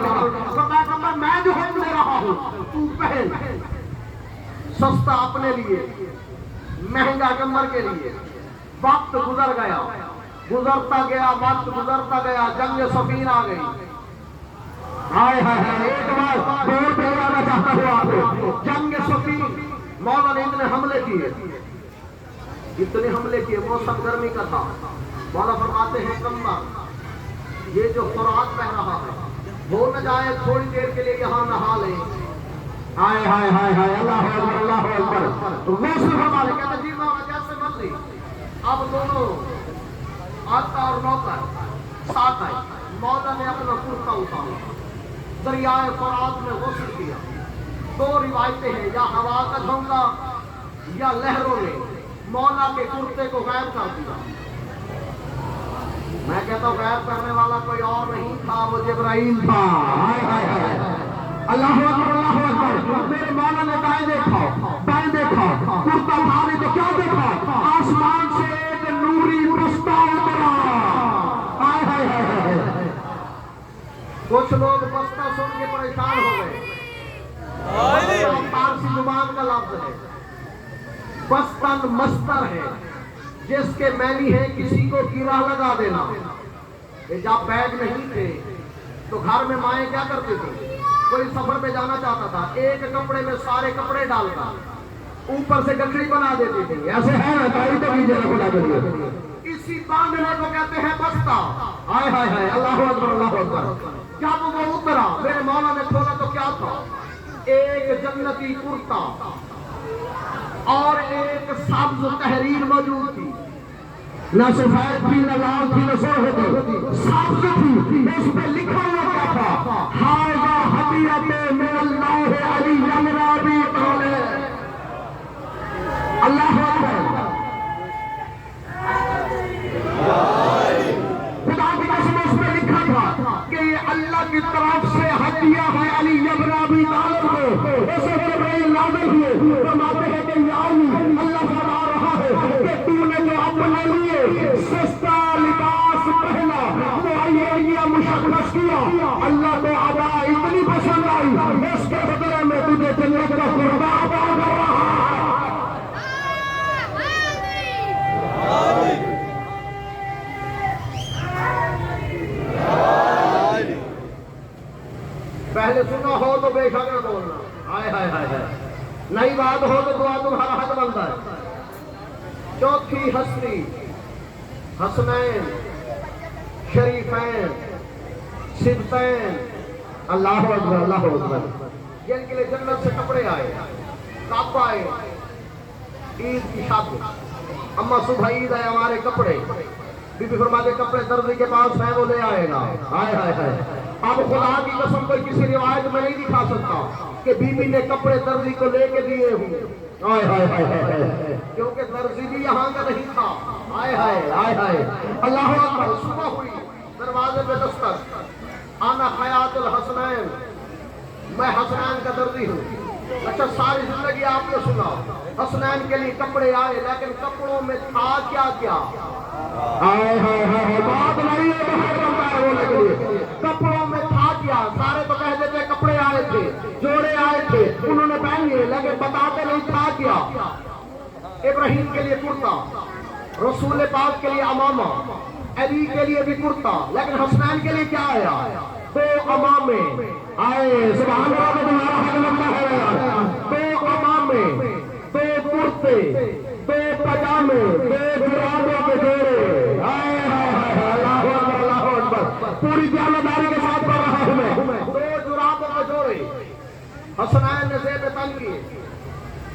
فرمایا کمبر میں جو حکم دے رہا ہوں تو پہن، سستا اپنے لیے، مہنگا کمبر کے لیے۔ وقت گزر گیا، گزرتا گیا، وقت گزرتا گیا، جنگ صفین آ گئی۔ ہائے ہائے ہائے ایک بار دور پہ جانا چاہتا ہوں آپ کو۔ جنگ صفین، مولا نے اتنے حملے کیے، اتنے حملے کیے، موسم گرمی کا تھا۔ مولا فرماتے ہیں کمبر یہ جو فرات بہ رہا ہے وہ نہ جائے، تھوڑی دیر کے لیے یہاں نہا لے۔ ہائے ہائے ہائے ہائے اللہ اکبر، اللہ اکبر، غسل ہمارے کہتے جی مولا جیسے مرضی۔ اب دونوں آقا اور نوکر ساتھ آئے، مولا نے اپنا کرتا اتارا، دریائے فرات میں غسل کیا۔ دو روایتیں ہیں، یا ہوا کا جھونکا یا لہروں نے مولا کے کرتے کو غائب کر دیا۔ میں کہتا ہوں غائب کرنے والا کوئی اور نہیں تھا، وہ جبرائیل تھا۔ ہائے ہائے ہائے اللہ اکبر، اللہ اکبر۔ میرے مولا نے دائیں دیکھا، بائیں دیکھا، کرتا اٹھانے تو کیا دیکھا؟ آسمان سے ایک نوری رستہ اترا۔ ہائے ہائے ہائے ہائے کچھ لوگ بستہ سن کے پریشان ہو گئے۔ فارسی زبان کا لفظ ہے، بستن مستر ہے، جس کے معنی ہے کسی کو گرہ لگا دینا۔ جب بیگ نہیں تھے تو گھر میں مائیں کیا کرتی تھی؟ کوئی سفر پہ جانا چاہتا تھا، ایک کپڑے میں سارے کپڑے ڈال کر اوپر سے گٹڑی بنا دیتی تھی۔ ایسے ہے نا تائی تو کیجیے نا خدا کے لیے۔ اسی باندھنے کو کہتے ہیں بستہ۔ ہائے ہائے ہائے اللہ اکبر، اللہ اکبر۔ جب وہ اترا میرے مولا نے کھولا تو کیا تھا؟ ایک جنتی کرتا اور ایک سبز تحریر موجود تھی، نہ سفید تھی، نہ لال تھی، نہ سرخ تھی، سبز تھی۔ اس پہ لکھا ہوا کیا تھا؟ ہاذا ہدیۃ من اللہ علی بن ابی طالب۔ اللہ اکبر، خدا کی قسم اس پہ لکھا تھا کہ یہ اللہ کی طرف سے ہدیہ ہے علی بن ابی طالب کو۔ ایسے جبرائیل نازل ہوئے، فرماتے ہیں کہ یا علی، اللہ فرما رہا ہے کہ تو نے جو اپنے لیے سستا لباس پہنا، معیار مشخص کیا، اللہ کو ادا اتنی پسند آئی، اس کے بدلے میں تجھے جنت کا قربہ ادا کر رہا ہے۔ پہلے سنا ہو تو بے شک نہ بولنا۔ ہائے ہائے ہائے ہائے، نئی بات ہو تو دعا تمہارا حق بنتا ہے۔ چوتھی ہستی، حسنین، شریفین، صبتین، اللہ اکبر، اللہ اکبر۔ جن کے لیے جنت سے کپڑے آئے، کب آئے؟ عید کی شب، اما صبح عید ہے ہمارے کپڑے، بی بی فرماتے کپڑے درزی کے پاس ہیں وہ لے آئے گا۔ ہائے ہائے ہائے اب خدا کی قسم کوئی کسی روایت میں نہیں دکھا سکتا کہ بی بی نے کپڑے درزی کو لے کے دیے ہوں، ہائے ہائے ہائے کیونکہ درزی بھی یہاں کا نہیں تھا۔ ہائے ہائے ہائے ہائے اللہ اکبر۔ صبح ہوئی، دروازے پہ دستک، آنا حیات الحسنین، میں حسنین کا درزی ہوں۔ اچھا ساری زندگی آپ نے سنا حسنین کے لیے کپڑے آئے، لیکن کپڑوں میں تھا کیا کیا؟ ہائے ہائے ہائے بات نہیں ہے تو ہے بنتا ہے وہ لگے۔ کپڑوں میں تھا کیا؟ سارے تو کہہ دیتے کپڑے آئے تھے، جوڑے آئے تھے، انہوں نے پہن لیے، لیکن بتاتے نہیں تھا کیا۔ ابراہیم کے لیے کرتا، رسول پاک کے لیے عمامہ، علی کے لیے بھی کرتا، لیکن حسنین کے لیے کیا آیا؟ دو عمامے آئے، سبحان اللہ تمہارا حق لگتا ہے۔ دو عمامے، دو کرتے، دو پجامے، دو جرابوں کے جوڑے۔ ہائے ہائے ہائے اللہ اکبر، اللہ اکبر۔ پوری دیانتداری کے ساتھ پڑھ رہا ہوں میں۔ دو جرابوں کے جوڑے حسنین نے زیب تن کیے۔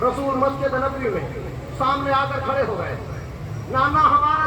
رسول مسجد نبوی میں سامنے آ کر کھڑے ہو گئے، نانا ہمارا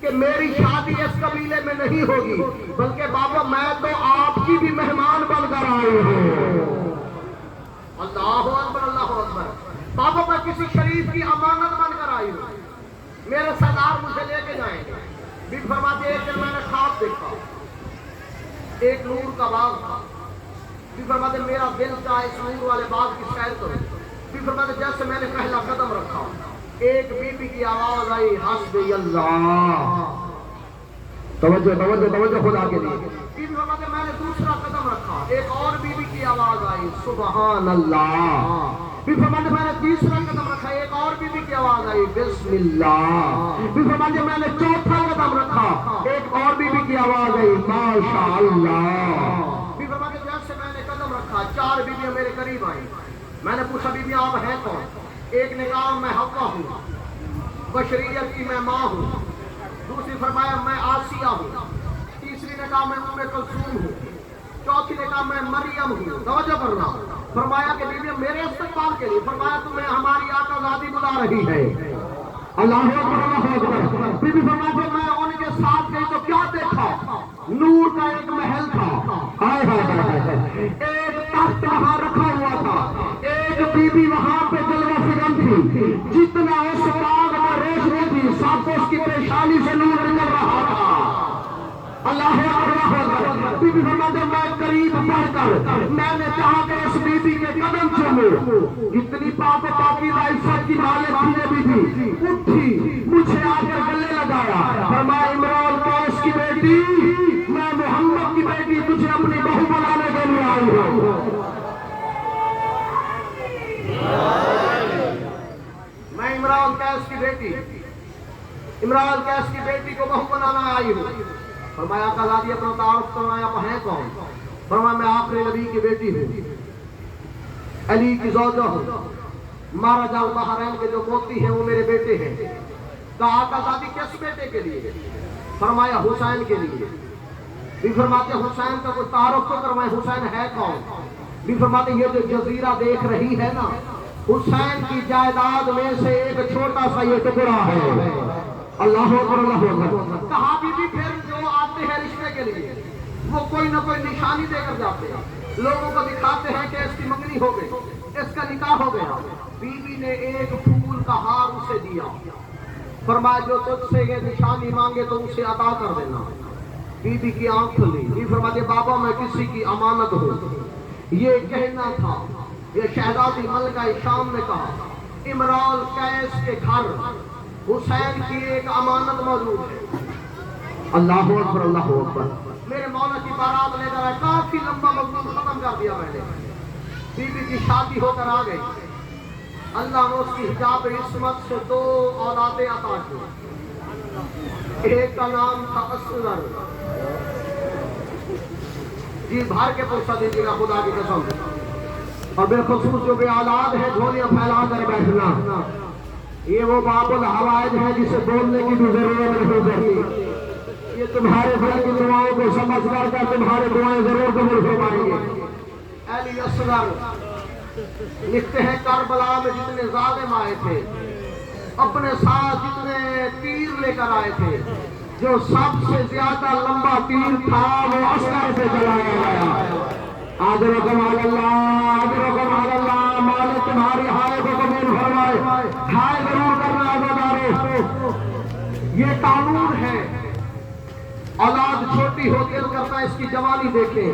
کہ میری شادی اس قبیلے میں نہیں ہوگی، بلکہ بابا میں تو آپ کی بھی مہمان بن کر آئی ہوں۔ اللہ اکبر اللہ اکبر۔ بابا میں کسی شریف کی امانت بن کر آئی ہوں، میرے سردار مجھے لے کے جائیں گے۔ بھی فرماتے ایک دن میں نے خواب دیکھا، ایک نور کا باغ تھا۔ بھی فرماتے میرا دل چاہا اس نور والے باغ کی سیر کروں۔ بھی فرماتے جیسے میں نے پہلا قدم رکھا، ایک بی بی کی آواز آئی، حسبی اللہ۔ توجہ توجہ توجہ خدا کے لیے۔ بی بی فرماتے میں نے دوسرا قدم رکھا، ایک اور بی بی کی آواز آئی، سبحان اللہ۔ بی فرماتے میں نے تیسرا قدم رکھا، ایک اور بی بی کی آواز آئی، بسم اللہ۔ بی فرماتے میں نے چوتھا قدم رکھا، ایک اور بی بی کی آواز آئی، ماشاء اللہ۔ بی فرماتے جیسے میں نے قدم رکھا، چار بیویاں میرے قریب آئیں۔ میں نے پوچھا بی بی آپ ہیں کون؟ ایک نے کہا میں حوا ہوں، بشریت کی میں ماں ہوں۔ دوسری فرمایا میں آسیہ ہوں۔ تیسری نے کہا میں ام کلثوم ہوں۔ چوتھی نے کہا میں مریم ہوں۔ توجہ کرنا، فرمایا کہ بیوی میرے استقبال کے لیے، فرمایا تمہیں ہماری آقا زادی بلا رہی ہے۔ اللہ اکبر اللہ اکبر۔ بی بی فرماتے میں ان کے ساتھ گئی تو کیا دیکھا؟ نور کا ایک محل تھا، ہائے ہائے ہائے، ایک تخت وہاں رکھا ہوا تھا، ایک بی بی وہاں پہ جلوہ فکن تھی، جتنا اس باغ میں روشنی تھی سب اس کی پیشانی سے نور نکل رہا تھا۔ اللہ اکبر۔ بی بی فرماتے میں قریب بڑھ کر میں نے چاہا کہ اس بی بی کے قدم چوموں، اتنی پاک و پاکیزہ عزت کی مالک تھی بی بی، اٹھی مجھے آ کر گلے لگایا، فرمایا عمران قیس کی بیٹی، میں محمد کی بیٹی تجھے اپنی بہو بنانے کے لیے آئی ہوں۔ میں عمران قیس کی بیٹی، عمران قیس کی بیٹی کو بہو بنانا آئی ہوں۔ فرمایا آقا زادی اپنا تعارف فرمایا آپ ہیں کون؟ فرمایا میں آخری نبی کی بیٹی ہوں، علی کی زوجہ ہوں، مارا جال بحرین کے جو موتی ہیں وہ میرے بیٹے ہیں۔ کہا آقا زادی کس بیٹے کے لیے؟ فرمایا حسین کے لیے۔ بھی فرماتے حسین کا کوئی تعارف تو کروائے، حسین ہے کون؟ بھی فرماتے یہ جو جزیرہ دیکھ رہی ہے نا، حسین کی جائیداد میں سے ایک چھوٹا سا یہ ٹکڑا ہے۔ اللہ اکبر اللہ اکبر۔ کہا بی بی پھر جو آتے ہیں رشتے کے لیے وہ کوئی نہ کوئی نشانی دے کر جاتے ہیں، لوگوں کو دکھاتے ہیں کہ اس کی منگنی ہو گئی، اس کا نکاح ہو گیا۔ بی بی نے ایک پھول کا ہار اسے دیا، فرمایا جو تجھ سے یہ نشانی مانگے تو اسے عطا کر دینا۔ بی بی کی آنکھ کھلی، بی فرماتے بابا میں کسی کی امانت ہوں، یہ کہنا تھا۔ یہ شہزادی ملکہ شام نے کہا عمران قیس کے گھر حسین کی ایک امانت موجود ہے۔ اللہ اکبر اللہ اکبر۔ میرے مولا کی بارات لے کر آئے، کافی لمبا مضمون ختم کر دیا میں نے۔ بی بی کی شادی ہو کر آ گئی، اللہ نے اس کی حجاب عصمت سے 2 اولادیں عطا کی۔ ایک کا نام تھا اسغر، جی بھر کے پوچھا دیجیے گا خدا کی قسم، اور بالخصوص جو بے اولاد ہے جھولیاں پھیلا کر بیٹھنا، یہ وہ باب الحوائج ہے جسے بولنے کی بھی ضرورت نہیں پڑتی۔ یہ تمہارے دل کی دعاؤں کو سمجھ کر تمہارے دعائیں ضرور قبول فرمائیں گے۔ علی اصغر لکھتے ہیں کربلا میں جتنے ظالم آئے تھے، اپنے ساتھ جتنے تیر لے کر آئے تھے، جو سب سے زیادہ لمبا تیر تھا وہ اصغر سے چلایا گیا۔ آجرکم اللہ، آجرکم اللہ، مالک تمہاری ہائے کو قبول فرمائے۔ ہائے ضرور کرنا عزادارو، یہ قانون ہے۔ اولاد چھوٹی ہو دل کرتا اس کی جوانی دیکھے،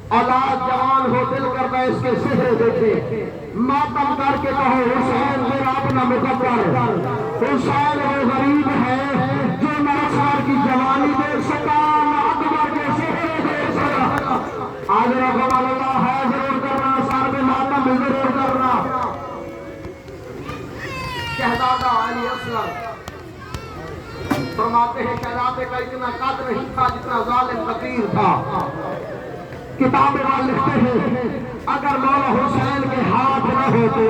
اولاد جوان ہو دل کرتا اس کے چہرے دیکھے۔ ماتم کر کے کہو حسین میرا اپنا مقدر، حسین وہ غریب ہے جو نہ اصغر کی جوانی دیکھ سکا نہ اکبر کے چہرے دیکھ سکا۔ آج رقم اللہ ہے ضرور کرنا، سر میں ماتم بھی ضرور کرنا۔ شہزادہ علی اصغر فرماتے ہیں شہزادے کا اتنا قدر نہیں تھا جتنا ظالم قدیر تھا۔ کتابیں لکھتے ہیں اگر مولا حسین کے ہاتھ نہ ہوتے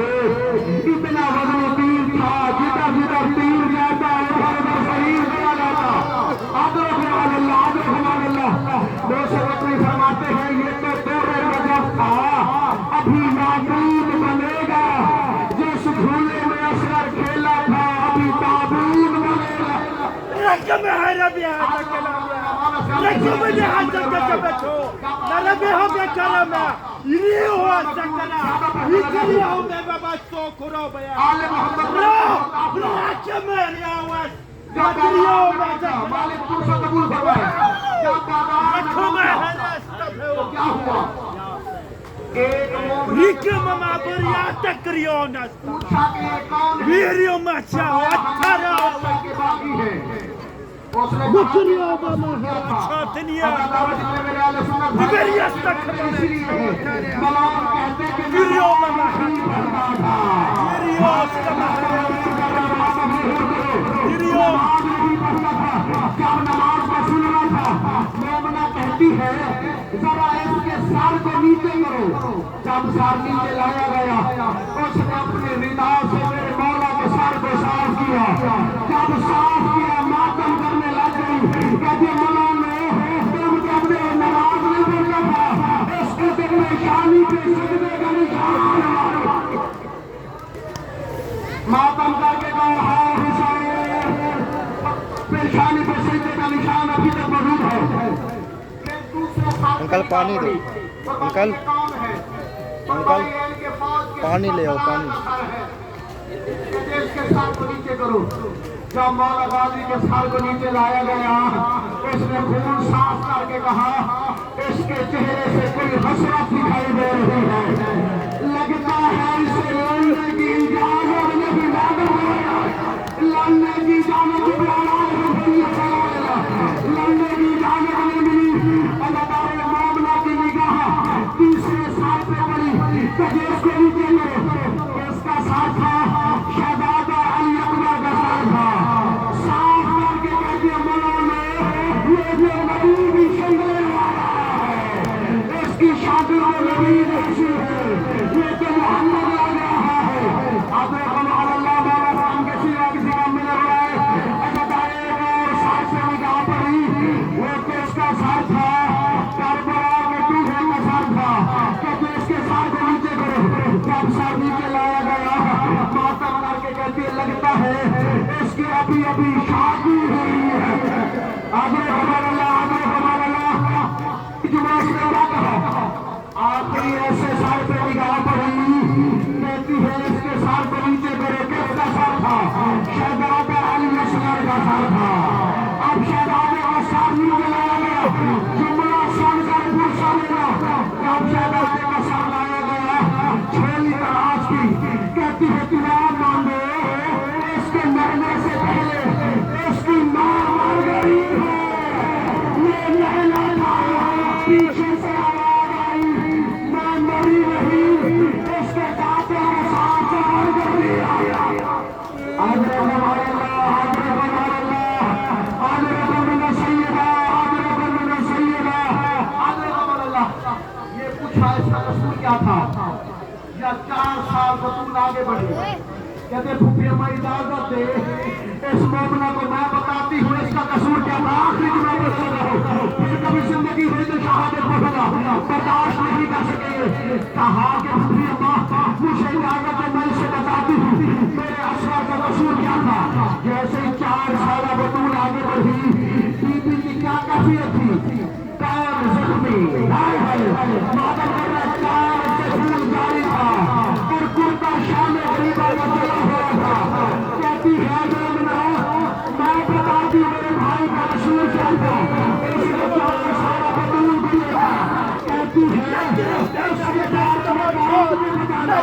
اتنا وزن تیر تھا، جدھر جدھر تیر جاتا ادھر شہید کیا جاتا۔ ادرکمان اللہ، ادرکمان اللہ۔ دوسرے وقتی فرماتے ہیں یہ تو دور رجب تھا، ابھی معبود بنے گا۔ جس جھولے میں اصغر کھیلا تھا ابھی تابوت بنے گا۔ میں ہے ربی ہے رکھو میں حاصل کے بیٹھو نہ ربی ہو کے کرم ہے یہ ہوا سکنا یہ کریے ہو میں بابا سو کرو بیا رو اچھا میں یہ آواز مدریوں میں مالک پرسہ قبول فرمائے رکھو میں ہے کیا ہوا ایک مومن رکھو ماما بریا تکریون پوچھا کہ یہ کون ہے ویریو مچا اتھارا اللہ کے باقی ہے اس نے بکریو ماما ہے چھاتنیا ویریس تک ملان کہتے کہ ویریو ماما ہے ویریو سما ویریو جب نماز کا سننا تھا مومنہ کہتی ہے ذرا اس کے سر کو نیچے کرو جب سر نیچے لایا گیا اس نے اپنے ردا سے میرے مولا کے سر کو صاف کیا جب صاف کیا ماتم کرنے لگ گئی کہتے مولا نے تم جب نے نماز نہیں پڑھا تھا اس کو پریشانی پہ سجدے کا نشان ماتم کر کے کہا ہاں حسین پریشانی پہ سجدے کا نشان ابھی تک موجود ہے انکل پانی دو انکل انکل پانی لے آؤ پانی اس کے سر کو نیچے کرو جب مولا غازی کے سر کو نیچے لایا گیا اس نے خون صاف کر کے کہا اس کے چہرے سے کوئی حسرت دکھائی دے رہی ہے لگتا ہے اسے لڑنے کی اجازت نہیں لڑنے کی اجازت لڑنے کی اجازت نہیں ملی اللہ تعالی مومنہ کی نگاہ تیسرے سال پہ پڑی کہ اس کو نیچے کرو اس کا ساتھ تھا شہزادہ علی اکبر کا ساتھ تھا صاف کر کے کہتے ہیں مولا نے یہ جو نبی بھی شنگلے والا ہے اس کی شادی کو نبی نہیں ہے یہ تو محمد آ رہا ہے اب ہمارا اللہ مولا رام کے سوا کسی کا مل رہا ہے اللہ تعالی اور ساتھ سے نگاہ پڑی وہ کس کا سر تھا کربلا کے دوسرے کا سر تھا کہ اس کے سر کو نیچے کرو جب سر نیچے لایا گیا ماتم کر کے کہتی ہے لگتا ہے اس کی ابھی ابھی شادی ہوئی ہے آگے ہمارا اللہ جمعہ سے کیا کہا آخری ایسے سر پہ نگاہ پڑی کہتی ہے اس کے سر کو نیچے کرو کس کا سر تھا شہزادہ علی اصغر کا سر تھا اب شہزادے کا سر نیچے لایا گیا جملہ سن کر پرسا لینا جب شہزادے کا سر لایا گیا چھولی تلاش کی کہتی ہے تمام مانگو اس کے مرنے سے پہلے اس کی ماں مر گئی ہے یہ لہلا تھا پیچھے سے آواز آئی میں مری نہیں اس کے دانتوں کے ساتھ مر گئی آج ہمارے اللہ یہ پوچھا اس کا قصور کیا تھا یا 4 سال بطول آگے بڑھے کہتے پھوپھی اما اجازت دے اس مومنہ کو میں بتاتی ہوں اس کا قصور کیا تھا آخری جمعہ پر سو رہا پھر کبھی زندگی ہوئی تو شہادت پڑھنا برداشت نہیں کر سکے کہا کہ پھوپھی اما مجھے اجازت دے میں اسے بتاتی ہوں میرے اسرار کا قصور کیا تھا جیسے 4 سالہ بطول آگے بڑھی بی بی کی کیا کیفیت تھی پیر زخمی مادر کر رہا چار سے خون جاری تھا اور کرتا شام غریبہ کا چلا ہوا تھا کہتی ہے میں بتاتی میرے بھائی کا قصور کیا تھا اس نے 4 سالہ بطول بھی تھا کہتی ہے اس کے بعد میں بتانا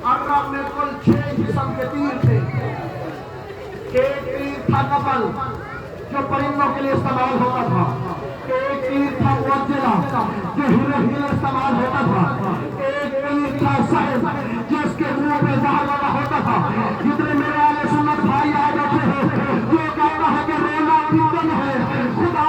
عرب میں کل 6 قسم کے تیر تھے ایک تیر تھا نبل جو پرندوں کے لیے استعمال ہوتا تھا ایک تیر تھا موجلہ جو ہیرے استعمال ہوتا تھا ایک تیر تھا سہل جس کے منہ پہ زہر والا ہوتا تھا جتنے میرے اہل سنت بھائی آ بیٹھے ہیں جو کہتا ہے کہ رونا پیتن ہے خدا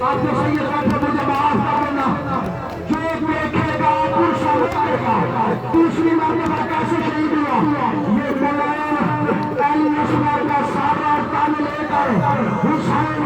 آپ کے سید صاحب سے مجھے معاف کر دینا، جو دیکھے گا پرسا دیکھے گا دوسری مرتبہ کیسے شہید ہوا، یہ ملائم علی اصغر کا سارا تن لے کر حسین